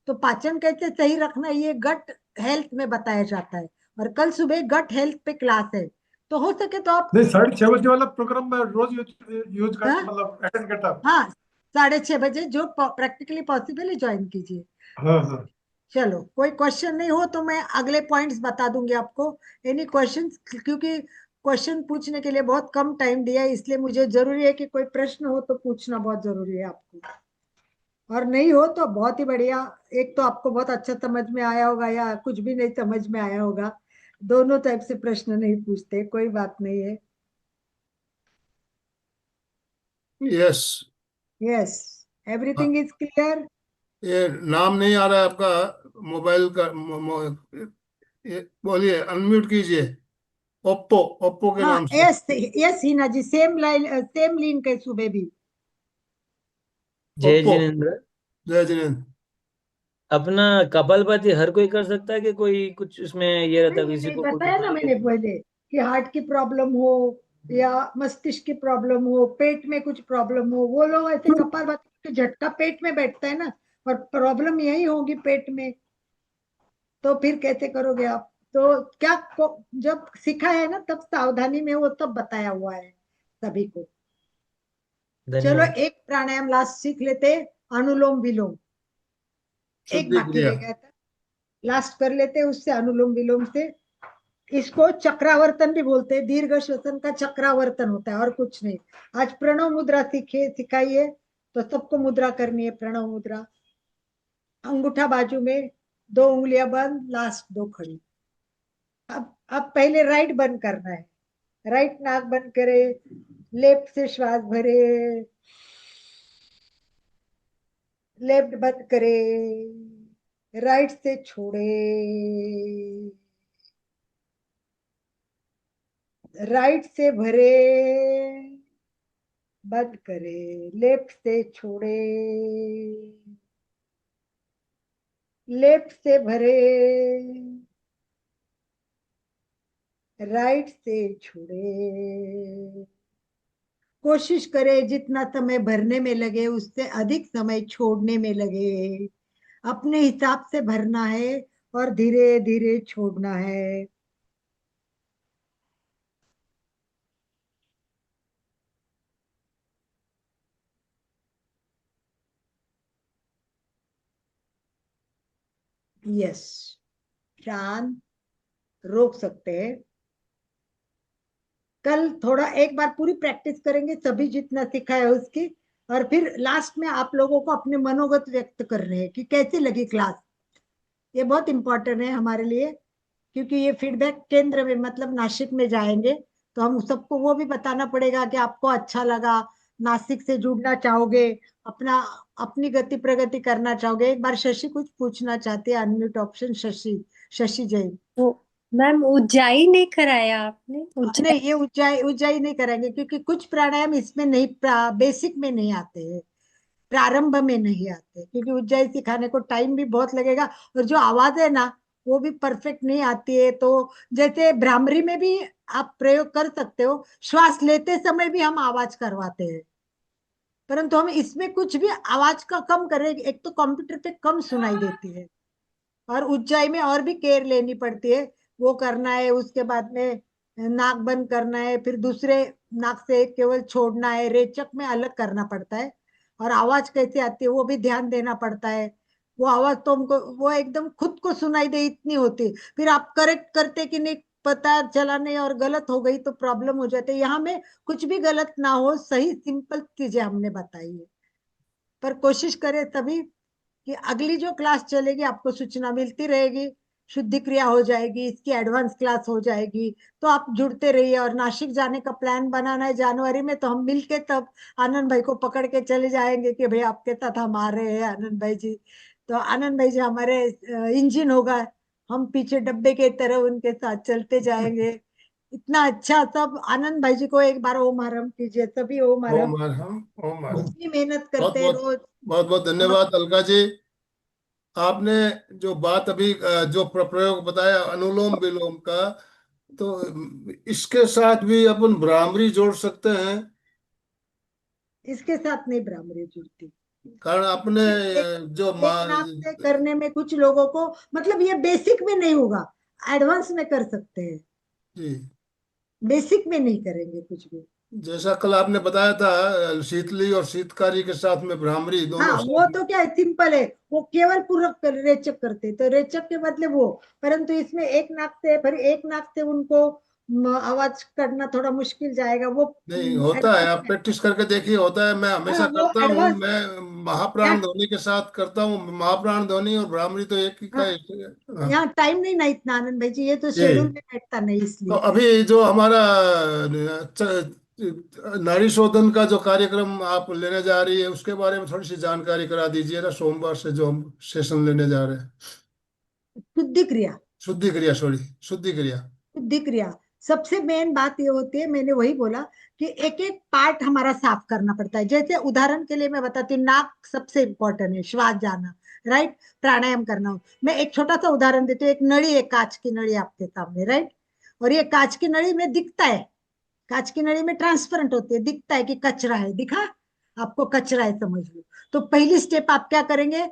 तो पाचन कैसे सही रखना, ये गट हेल्थ में बताया जाता है। और कल सुबह गट हेल्थ पे क्लास है, तो हो सके तो आप। नहीं, 6:30 बजे वाला प्रोग्राम मैं रोज यूज कर, हाँ मतलब अटेंड करता हूँ। हाँ, 6:30 बजे जो प्रैक्टिकली पॉसिबल है ज्वाइन कीजिए। हाँ हाँ। चलो, कोई क्वेश्चन नहीं हो तो मैं अगले पॉइंट्स बता दूंगी आपको। Any questions? क्योंकि क्वेश्चन पूछने के लिए बहुत कम टाइम दिया है, इसलिए मुझे जरूरी है कि कोई प्रश्न हो तो पूछना बहुत जरूरी है आपको। और नहीं हो तो बहुत ही बढ़िया। एक तो आपको बहुत अच्छा समझ में आया होगा या कुछ भी नहीं समझ में आया होगा, दोनों टाइप से प्रश्न नहीं पूछते, कोई बात नहीं है। Yes. Yes, everything is clear. ये नाम नहीं आ रहा है आपका, मोबाइल का ये बोलिए, अनम्यूट कीजिए। ओप्पो, ओप्पो के हाँ, नाम से। यस यस हिना जी, सेम लाइन सेम लिंक है सुबह भी। जय ओप्पो। जिनेन्द्र। जय जिनेन्द्र। अपना कपालभाति हर कोई कर सकता है कि कोई कुछ उसमें ये रहता है, नहीं किसी नहीं, को कोई बताया ना बीमारी मैंने रहती पहले कि हार्ट की प्रॉब्लम हो या मस्तिष्क की प्रॉब्लम हो, पेट में कुछ प्रॉब्लम हो, वो लोग ऐसे कपालभाति के झटका पेट में बैठता है ना, और प्रॉब्लम यही होगी पेट में, तो फिर कैसे करोगे आप? तो क्या जब सिखाया है ना तब सावधानी में वो तब बताया हुआ है सभी को। है। चलो, धन्यवाद। एक प्राणायाम लास्ट सीख लेते, अनुलोम विलोम। एक शुद्धि बाकी क्रिया। रह गया था, लास्ट कर लेते उससे, अनुलोम विलोम से। इसको चक्रावर्तन भी बोलते हैं, दीर्घ श्वसन का चक्रावर्तन होता है और कुछ नहीं। आज प्रणव मुद्रा सीखे सिखाइए, तो सबको मुद्रा करनी है, प्रणव मुद्रा। अंगूठा बाजू में, 2 उंगलियां बंद, लास्ट 2 खड़ी। अब पहले राइट बंद करना है, राइट नाक बंद करे, लेफ्ट से श्वास भरे, लेफ्ट बंद करे, राइट से छोड़े, राइट से भरे, बंद करे, लेफ्ट से छोड़े, लेफ्ट से भरे, राइट से छोड़े। कोशिश करें जितना समय भरने में लगे उससे अधिक समय छोड़ने में लगे। अपने हिसाब से भरना है और धीरे धीरे छोड़ना है। यस, शांत, रोक सकते हैं। कल थोड़ा एक बार पूरी प्रैक्टिस करेंगे सभी, जितना सीखा है उसकी। और फिर लास्ट में आप लोगों को अपने मनोगत व्यक्त कर रहे हैं कि कैसे लगी क्लास। ये बहुत इंपॉर्टेंट है हमारे लिए, क्योंकि ये फीडबैक केंद्र में मतलब नासिक में जाएंगे, तो हम सबको वो भी बताना पड़ेगा कि आपको अच्छा लगा, नासिक से जुड़ना चाहोगे, अपना अपनी गति प्रगति करना चाहोगे। एक बार शशि कुछ पूछना चाहते हैं, अनम्यूट ऑप्शन, शशि, शशि जैन। वो मैम ऊंचाई नहीं कराया आपने? ऊंचाई। नहीं, ये ऊंचाई ऊंचाई नहीं करेंगे, क्योंकि कुछ प्राणायाम इसमें नहीं, बेसिक में नहीं आते हैं, प्रारंभ में नहीं आते, क्योंकि ऊंचाई सिखाने को टाइम भी बहुत लगेगा। और जो आवाज है ना, वो भी परफेक्ट नहीं आती है। तो जैसे भ्रामरी में भी आप प्रयोग कर सकते हो, श्वास लेते समय भी हम आवाज करवाते हैं, परंतु हम इसमें कुछ भी आवाज का कम करें, एक तो कंप्यूटर पे कम सुनाई देती है, और ऊंचाई में और भी केयर लेनी पड़ती है। वो करना है, उसके बाद में नाक बंद करना है, फिर दूसरे नाक से केवल छोड़ना है, रेचक में अलग करना पड़ता है, और आवाज कैसे आती है वो भी ध्यान देना पड़ता है। वो आवाज तो हमको वो एकदम खुद को सुनाई दे इतनी होती है, फिर आप करेक्ट करते कि नहीं पता चला नहीं और गलत हो गई तो प्रॉब्लम हो जाती है। यहाँ में कुछ भी गलत ना हो, सही सिंपल चीजें हमने बताई है। पर कोशिश करें तभी कि अगली जो क्लास चलेगी आपको सूचना मिलती रहेगी, शुद्धि क्रिया हो जाएगी, इसकी एडवांस क्लास हो जाएगी। तो आप जुड़ते रहिए। और नासिक जाने का प्लान बनाना है जनवरी में, तो हम मिलके तब आनंद भाई को पकड़ के चले जाएंगे कि भाई आपके साथ हम आ रहे हैं आनंद भाई जी। तो आनंद भाई जी हमारे इंजन होगा, हम पीछे डब्बे के तरह उनके साथ चलते जाएंगे। इतना अच्छा। सब आनंद भाई जी को एक बार ओम हरम कीजिए, सभी ओम हरम। ओम हरहम, ओम हरहम। इतनी मेहनत बहुत करते हैं बहुत रोज। बहुत बहुत धन्यवाद अलका जी। आपने जो बात अभी जो प्रयोग बताया अनुलोम विलोम का, तो इसके साथ भी अपन भ्रामरी जोड़ सकते हैं। इसके साथ नहीं भ्रामरी जुड़ती। कारण अपने सिर्फ एक जो एक नाक से करने में कुछ लोगों को, मतलब ये बेसिक में नहीं होगा, एडवांस में कर सकते हैं, जी, बेसिक में नहीं करेंगे कुछ भी। जैसा कल आपने बताया था, शीतली और शीतकारी के साथ में भ्रामरी दोनों हाँ, वो साथ में। तो क्या है, सिंपल है। वो केवल पूरक रेचक करते, तो रेचक के मतलब वो। परंतु इसमें एक नाक से, फिर एक नाक से उनको आवाज करना थोड़ा मुश्किल जाएगा वो। नहीं होता है, एडवांस आप में। प्रैक्टिस करके देखिए, होता है। मैं हाँ, हमेशा वो करता हूँ, एडवांस। मैं महाप्राण ध्वनि के साथ करता हूँ। महाप्राण ध्वनि और भ्रामरी तो एक ही का हाँ, हाँ। यहाँ टाइम नहीं ना इतना आनंद भाई जी, ये तो शेड्यूल जी। में बैठता नहीं तो इसलिए। अभी जो हमारा नारी शोधन का जो कार्यक्रम आप लेने जा रही है, उसके बारे में थोड़ी सी जानकारी करा दीजिए ना, सोमवार से जो हम सेशन लेने जा रहे हैं। शुद्धि क्रिया। शुद्धि क्रिया, सॉरी, शुद्धि क्रिया। शुद्धि क्रिया सबसे मेन बात ये होती है, मैंने वही बोला कि एक एक पार्ट हमारा साफ करना पड़ता है। जैसे उदाहरण के लिए मैं बताती हूँ, नाक सबसे इंपॉर्टेंट है, श्वास जाना, राइट, प्राणायाम करना हो। मैं एक छोटा सा उदाहरण देती हूँ। एक नली है, कांच की नली आपके सामने, राइट। और ये कांच की नली में दिखता है, कांच की नली में ट्रांसपेरेंट होती है, दिखता है कि कचरा है, दिखा आपको कचरा है समझ लो। तो पहली स्टेप आप क्या करेंगे,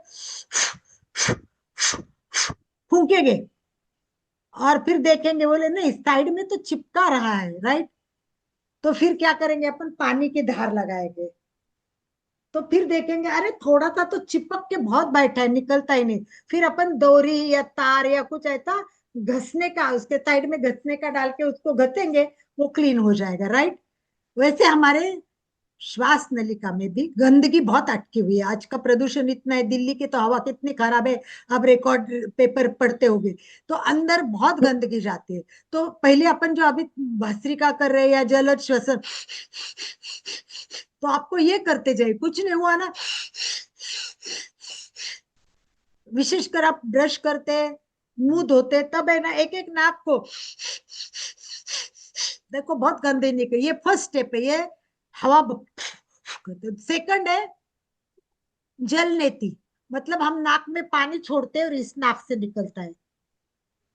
फूकेंगे, और फिर देखेंगे, बोले नहीं साइड में तो चिपका रहा है, राइट। तो फिर क्या करेंगे, अपन पानी की धार लगाएंगे। तो फिर देखेंगे अरे थोड़ा सा तो चिपक के बहुत बैठा है, निकलता ही नहीं। फिर अपन डोरी या तार या कुछ ऐसा घसने का, उसके साइड में घसने का डाल के उसको घसेंगे, वो क्लीन हो जाएगा, राइट। वैसे हमारे श्वास नलिका में भी गंदगी बहुत अटकी हुई है। आज का प्रदूषण इतना है, दिल्ली की तो हवा कितनी खराब है, आप रिकॉर्ड पेपर पढ़ते होंगे। तो अंदर बहुत गंदगी जाती है। तो पहले अपन जो अभी भस्त्रिका कर रहे हैं या जलद श्वसन, तो आपको ये करते जाइए, कुछ नहीं हुआ ना, विशेषकर आप ब्रश करते, मुंह धोते, तब है ना, एक एक नाक को देखो बहुत गंदे निकले। ये फर्स्ट स्टेप है, ये हवा। सेकंड है जल नेति, मतलब हम नाक में पानी छोड़ते हैं और इस नाक से निकलता है,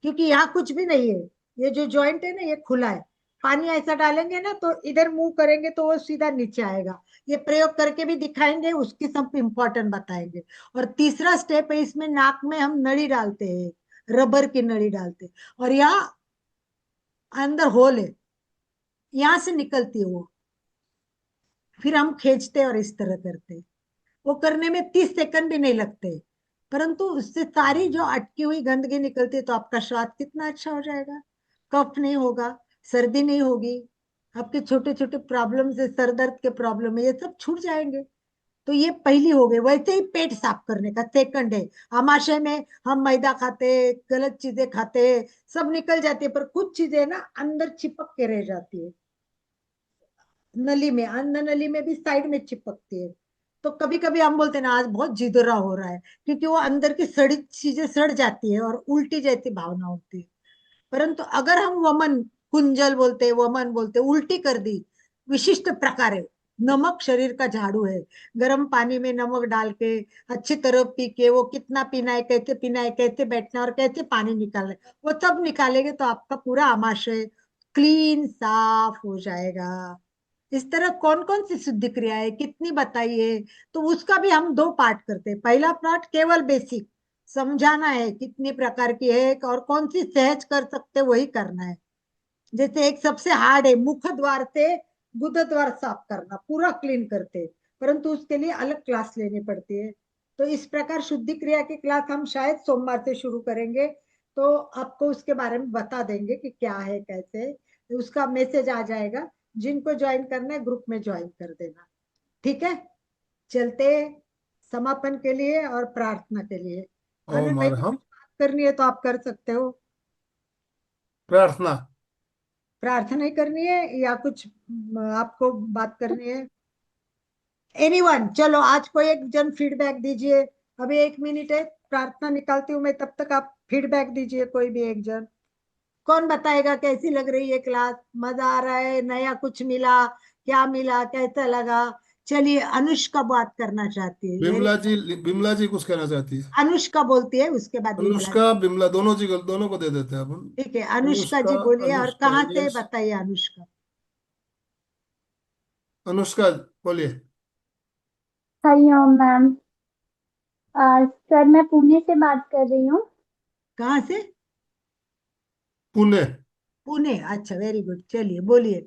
क्योंकि यहाँ कुछ भी नहीं है। ये जो जॉइंट है ना, ये खुला है। पानी ऐसा डालेंगे ना तो इधर मुंह करेंगे तो वो सीधा नीचे आएगा। ये प्रयोग करके भी दिखाएंगे, उसकी सब इम्पोर्टेंट बताएंगे। और तीसरा स्टेप है, इसमें नाक में हम नली डालते हैं, रबर की नली डालते हैं, और यहाँ अंदर होल है, यहाँ से निकलती है वो। फिर हम खींचते और इस तरह करते। वो करने में 30 सेकंड भी नहीं लगते, परंतु उससे सारी जो अटकी हुई गंदगी निकलती है, तो आपका स्वाद कितना अच्छा हो जाएगा। कफ नहीं होगा, सर्दी नहीं होगी, आपके छोटे छोटे प्रॉब्लम से, सर दर्द के प्रॉब्लम है, ये सब छूट जाएंगे। तो ये पहली हो गई। वैसे ही पेट साफ करने का सेकंड है। आमाशय में हम मैदा खाते, गलत चीजें खाते, सब निकल जाती है, पर कुछ चीजें ना अंदर चिपक के रह जाती है, नली में, अन्न नली में भी साइड में चिपकती है। तो कभी कभी हम बोलते हैं ना आज बहुत जिदरा हो रहा है, क्योंकि वो अंदर की सड़ी चीजें सड़ जाती है और उल्टी जैसी भावना होती है। परंतु अगर हम वमन, कुंजल बोलते, वमन बोलते, उल्टी कर दी विशिष्ट प्रकारे, नमक शरीर का झाड़ू है, गर्म पानी में नमक डाल के अच्छी तरह पी के, वो कितना पीना है, कैसे बैठना है और कैसे पानी निकालना है, वो सब निकालेंगे तो आपका पूरा आमाशय क्लीन साफ हो जाएगा। इस तरह कौन कौन सी शुद्धि क्रिया है, कितनी बताइए। तो उसका भी हम दो पार्ट करते हैं। पहला पार्ट केवल बेसिक समझाना है कितनी प्रकार की है और कौन सी सहज कर सकते वही करना है। जैसे एक सबसे हार्ड है, मुख द्वार से गुदद्वार साफ करना, पूरा क्लीन करते हैं, परंतु उसके लिए अलग क्लास लेनी पड़ती है। तो इस प्रकार शुद्धि क्रिया की क्लास हम शायद सोमवार से शुरू करेंगे, तो आपको उसके बारे में बता देंगे कि क्या है कैसे, उसका मैसेज आ जाएगा। जिनको ज्वाइन करना है ग्रुप में ज्वाइन कर देना, ठीक है। चलते समापन के लिए और प्रार्थना के लिए। आनंद ओम भाई को अरहम। कुछ बात करनी है तो आप कर सकते हो। प्रार्थना। प्रार्थना ही करनी है या कुछ आपको बात करनी है? एनीवन, चलो आज कोई एक जन फीडबैक दीजिए। अभी 1 मिनट है, प्रार्थना निकालती हूँ मैं, तब तक आप फीडबैक दीजिए कोई भी एक जन। कौन बताएगा कैसी लग रही है क्लास? मजा आ रहा है? नया कुछ मिला? क्या मिला? कैसा लगा? चलिए, अनुष्का बात करना चाहती है। वेरी, बिमला जी कुछ कहना चाहती है। अनुष्का बोलती है, उसके बाद विमला जी। अनुष्का बिमला दोनों जी, दोनों को दे देते हैं अपन। ठीक है, अनुष्का अनुष्का। जी बोलिए, और अनुष्का, कहाँ से यस। बताइए अनुष्का। अनुष्का, बोलिए। हरिओम मैम। सर मैं पुणे से बात कर रही हूँ। कहाँ से? पुणे। पुणे, अच्छा, वेरी गुड, चलिए बोलिए।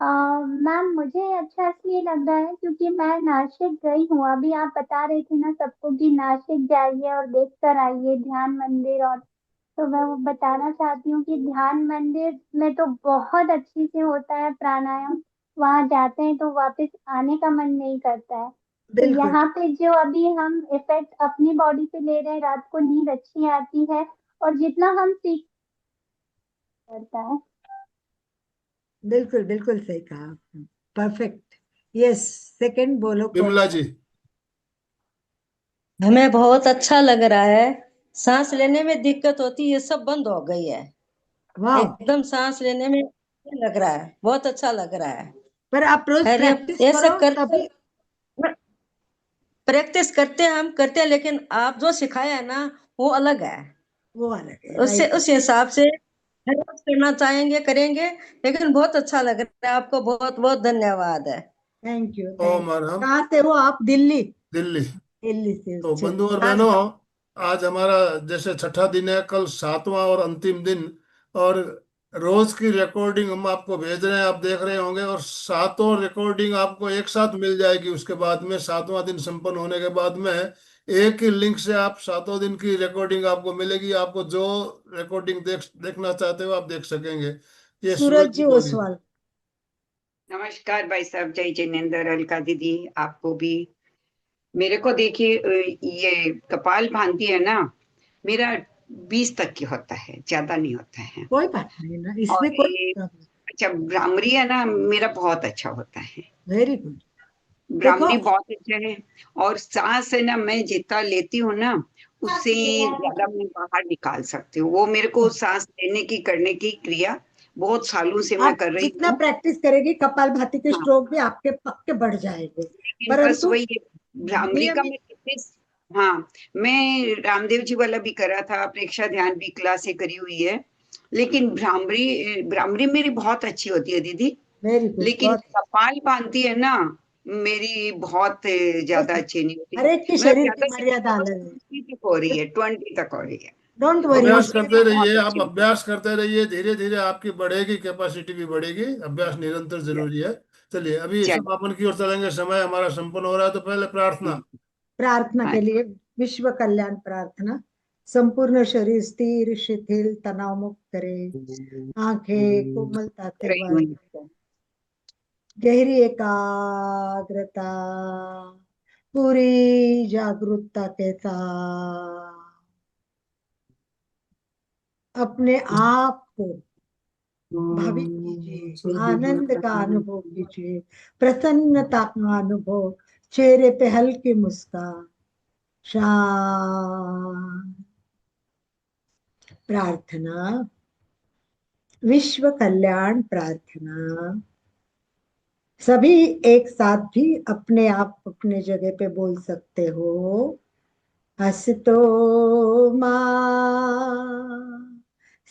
मैम मुझे अच्छा इसलिए लग रहा है क्योंकि मैं नासिक गई हूँ। अभी आप बता रहे थे ना सबको कि नासिक जाइए और देख कर आइए ध्यान मंदिर, और तो मैं वो बताना चाहती हूँ कि ध्यान मंदिर में तो बहुत अच्छी से होता है प्राणायाम। वहां जाते हैं तो वापस आने का मन नहीं करता है। तो बिल्कुल यहाँ पे जो अभी हम इफेक्ट अपनी बॉडी पे ले रहे हैं, रात को नींद अच्छी आती है और जितना हम सीख करता है। बिल्कुल बिल्कुल सही कहा, परफेक्ट। यस, सेकंड बोलो बिमला जी। हमें बहुत अच्छा लग रहा है। सांस लेने में दिक्कत होती है, सब बंद हो गई है। वाह। एकदम सांस लेने में लग रहा है, बहुत अच्छा लग रहा है। पर आप रोज अरे प्रैक्टिस ये करो सब करते, तभी। प्रैक्टिस करते हैं, हम करते हैं, लेकिन आप जो सिखाया है ना वो अलग है। वो अलग है, उससे राइट। उस हिसाब से हर रोज करना चाहेंगे, करेंगे। लेकिन बहुत अच्छा लग रहा है, आपको बहुत बहुत धन्यवाद है। Thank you, thank Om you. Arham. कहाँ से हो आप? दिल्ली? दिल्ली। दिल्ली से, तो बंधु चलिए और आगे। बहनों, आज हमारा जैसे छठा दिन है, कल सातवां और अंतिम दिन। और रोज की रिकॉर्डिंग हम आपको भेज रहे हैं, आप देख रहे होंगे, और सातों रिकॉर्डिंग आपको एक साथ मिल जाएगी। उसके बाद में सातवां दिन संपन्न होने के बाद में एक ही लिंक से आप सातों दिन की रिकॉर्डिंग आपको मिलेगी। आपको जो रिकॉर्डिंग देखना चाहते हो आप देख सकेंगे। ये सूरज सूरज जी जी बोलिए। ओसवाल। नमस्कार भाई साहब, जय जिनेंद्र, अलका दीदी, आपको भी। मेरे को देखिए, ये कपाल भांति है ना, मेरा 20 तक की होता है, ज्यादा नहीं होता है। कोई बात नहीं ना, और इसमें कोई। ये अच्छा, भ्रामरी है ना, मेरा बहुत अच्छा होता है। Very good. देखो, भ्रामरी बहुत अच्छा है। और सांस है ना, मैं जितना लेती हूँ ना, उससे ज्यादा मैं बाहर निकाल सकती हूँ। वो मेरे को सांस लेने की करने की क्रिया बहुत सालों से मैं आप कर रही जितना हूँ। प्रैक्टिस करेगी कपालभाति के हाँ, स्ट्रोक भी आपके पक्के बढ़ जाएंगे, लेकिन बस परंतु वही है, भ्रामरी का नियमित। मैं कितने। हाँ, मैं रामदेव जी वाला भी करा था, प्रेक्षा ध्यान भी क्लासे करी हुई है। लेकिन भ्रामरी भ्रामरी मेरी बहुत अच्छी होती है दीदी। वेरी गुड, लेकिन बहुत। कपाल भांति है ना, मेरी बहुत ज्यादा अच्छी नहीं होती। हर एक की मतलब शरीर की ज्यादा से मर्यादा ज्यादा अलग है। 20 तक हो रही है, 20 तक हो रही है। डोंट और वरी, अभ्यास उसके करते लिए बहुत रहिए, आप अच्छी होती है। अभ्यास करते रहिए, धीरे धीरे आपकी बढ़ेगी, कैपेसिटी भी बढ़ेगी। अभ्यास निरंतर जरूरी है। चलिए, अभी चलो। समापन की ओर चलेंगे, समय हमारा संपन्न हो रहा है, तो पहले प्रार्थना। प्रार्थना हाँ। के लिए विश्व कल्याण प्रार्थना। संपूर्ण शरीर स्थिर शिथिल तनाव मुक्त करे, आंखें कोमलता से रही बंद, हुई। गहरी एकाग्रता, पूरी जागरूकता के साथ अपने आप को भावित कीजिए, आनंद का अनुभव कीजिए, प्रसन्नता का अनुभव, चेहरे पे हल्की मुस्कान, शांत। प्रार्थना, विश्व कल्याण प्रार्थना। सभी एक साथ भी अपने आप अपने जगह पे बोल सकते हो। हसतो मा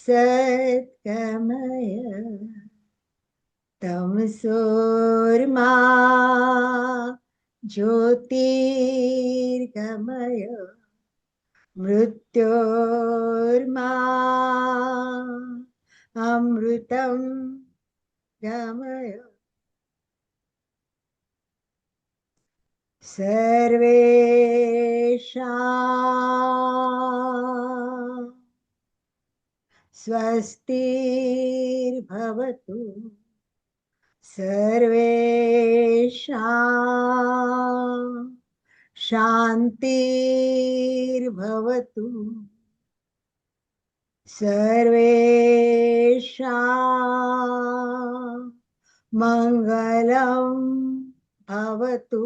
सत्कमय, तमसोर्मा ज्योतिर्गमय, मृत्योर्मा अमृतम गमय। सर्वेषां स्वस्तिर्भवतु सर्वेषां शान्तिर्भवतु सर्वेषां मङ्गलं भवतु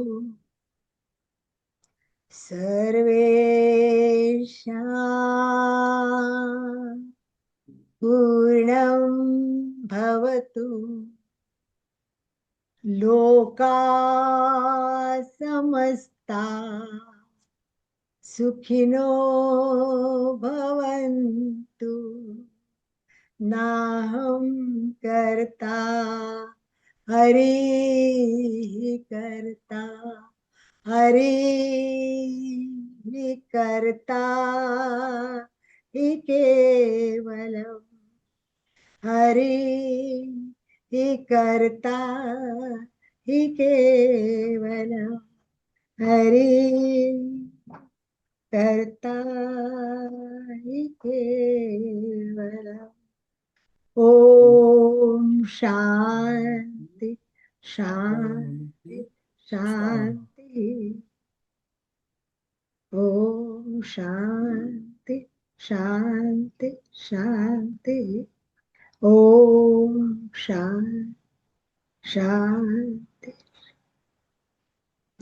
सर्वेषां पूर्णं भवतु लोका समस्ता सुखिनो भवन्तु नाहं कर्ता हरि कर्ता हरि कर्ता हि केवलम् हरि कर्ता हि केवलम् हरि कर्ता हि केवलम् ओम शांति शांति शांति ओम शांति शांति शांति ओम शांति शांति।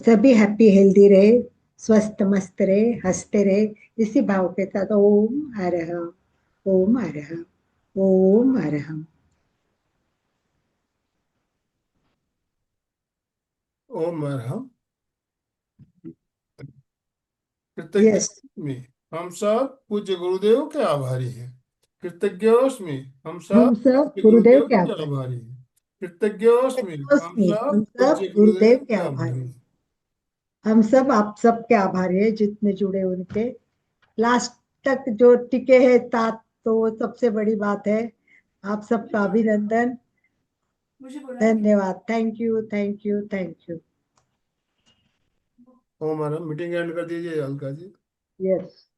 सभी हैप्पी हेल्दी रहे, स्वस्थ मस्त रहे, हंसते रहे, इसी भाव के साथ ओम अरहम ओम अरहम ओम अरहम। ओम अरहम। कृतज्ञ यस में हम सब पूज्य गुरुदेव के आभारी हैं। कृतज्ञोस्मि हम सब हम सब पूज्य गुरुदेव गुरुदेव के के आभारी आभारी हैं। कृतज्ञोस्मि हम सब हम सब पूज्य गुरुदेव गुरुदेव के के आभारी आभारी हैं। हैं। हम सब आप सब के आभारी है जितने जुड़े उनके, लास्ट तक जो टिके हैं साथ, तो वो सबसे बड़ी बात है। आप सबका अभिनंदन, धन्यवाद। Thank you thank you thank you. Om Arham. Meeting end कर दीजिए अलका जी। यस।